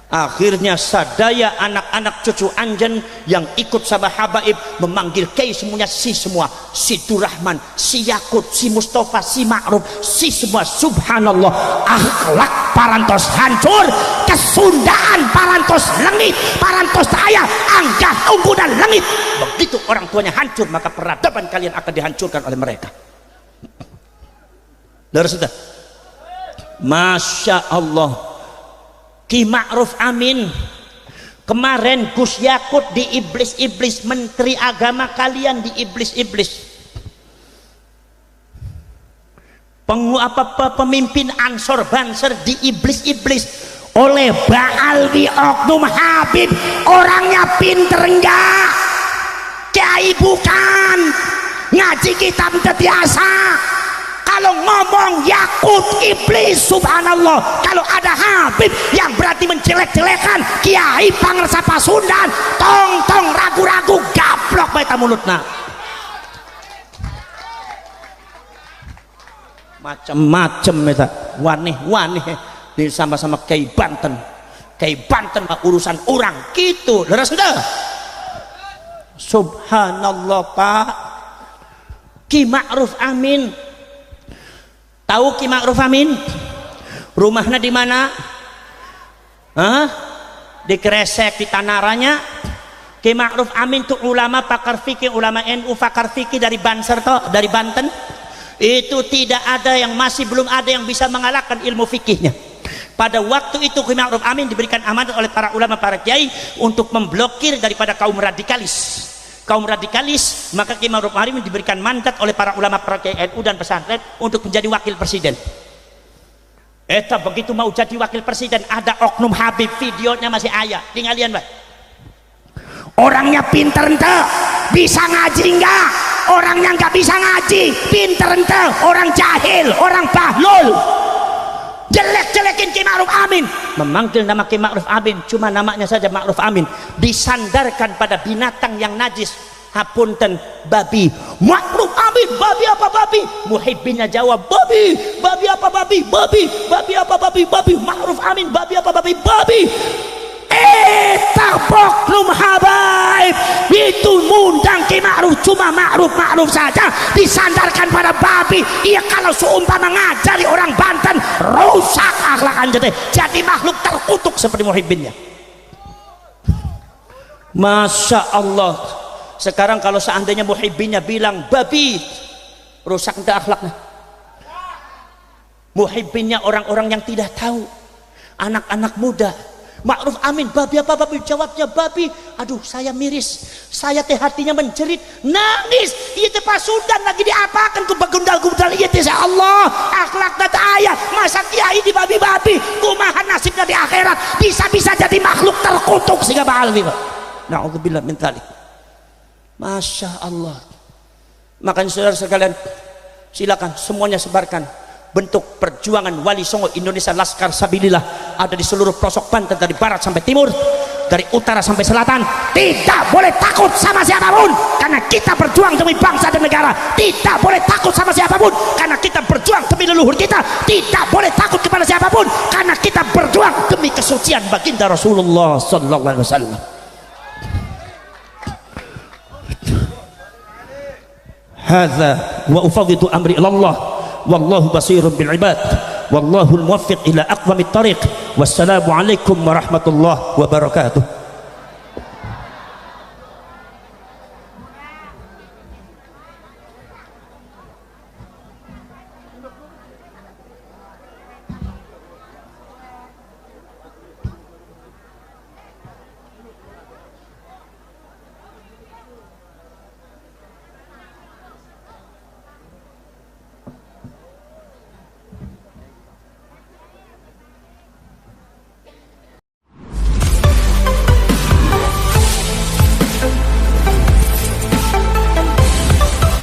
Akhirnya sadaya anak-anak cucu Anjen yang ikut sama habaib memanggil Kiai semuanya semua, si Durrahman, si Yakut, si Mustafa, si Ma'ruf, si semua. Subhanallah, akhlak parantos hancur, kesundaan parantos lengit, parantos daya anggah tunggu dan lengit. Begitu orang tuanya hancur, maka peradaban kalian akan dihancurkan oleh mereka. Lalu sudah, Masya Allah. Ki Ma'ruf Amin kemarin Gus Yakut di iblis-iblis, menteri agama kalian di iblis-iblis, pemimpin Ansor Banser di iblis-iblis oleh Ba'alwi Oknum Habib. Orangnya pinter enggak? Kiai bukan, ngaji kitab biasa. Kalau ngomong Yakut iblis, subhanallah. Kalau ada Habib yang berarti menjelek-jelekan Kiai Pangersa Pasundan, tong ragu-ragu gaplok bae mulutna. Macem-macem eta waneh-waneh di sama-sama Kiai Banten. Kiai Banten mah urusan orang gitu. Leres dah. Subhanallah Pak. Ki Ma'ruf Amin. Tahu Ki Ma'ruf Amin? Rumahnya di mana? Di Kresek, di Tanaranya. Ki Ma'ruf Amin itu ulama pakar fikih, ulama NU pakar fikih dari Banser toh, dari Banten. Itu tidak ada yang, masih belum ada yang bisa mengalahkan ilmu fikihnya. Pada waktu itu Ki Ma'ruf Amin diberikan amanat oleh para ulama, para kiai untuk memblokir daripada kaum radikalis. Maka Ki Ma'ruf Amin diberikan mandat oleh para ulama, para kiai NU dan pesantren untuk menjadi wakil presiden. Eta begitu mau jadi wakil presiden, ada oknum Habib, videonya masih ayah, tinggal lihat Pak. Orangnya pinter ente, bisa ngaji enggak? Orangnya enggak bisa ngaji, pinter ente, orang jahil, orang bahlul. Jelek-jelekin Ki Ma'ruf Amin, memanggil nama Ki Ma'ruf Amin, cuma namanya saja Ma'ruf Amin, disandarkan pada binatang yang najis. Hapunten, babi. Ma'ruf Amin, babi apa babi? Muhibbinnya jawab, babi. Babi apa babi? Babi. Babi apa babi? Babi. Ma'ruf Amin, babi apa babi? Babi. Eta Oknum berarti ma'ruf cuma ma'ruf saja disandarkan pada babi. Iya, kalau seumpama ngajari orang Banten rusak akhlak anjete, jadi makhluk terkutuk seperti muhibbinnya. Masya Allah. Sekarang kalau seandainya muhibbinnya bilang babi, rusak entah akhlaknya. Muhibbinnya orang-orang yang tidak tahu, anak-anak muda, ma'ruf amin, babi apa babi? Jawabnya babi. Aduh, saya miris, saya teh hatinya menjerit, nangis. Iya teh pasundan lagi diapakan ke begundal-gundal. Iya teh Allah, akhlak data ayat. Masa kiai di babi-babi, kumaha nasibnya di akhirat, bisa-bisa jadi makhluk terkutuk sehingga bahal gitu. Na'udzubillah min dzalik. Masya Allah. Makanya saudara sekalian, silakan semuanya sebarkan bentuk perjuangan Wali Songo Indonesia Laskar Sabilillah ada di seluruh pelosok Banten, dari barat sampai timur, dari utara sampai selatan. Tidak boleh takut sama siapapun karena kita berjuang demi bangsa dan negara. Tidak boleh takut sama siapapun karena kita berjuang demi leluhur kita. Tidak boleh takut kepada siapapun karena kita berjuang demi kesucian baginda Rasulullah sallallahu alaihi wasallam. Hadza wa ufawwidu amri ila Allah wallahu basirun bil ibad wallahu al muwaffiq ila aqwamit thariq. Wassalamu alaikum warahmatullahi wabarakatuh.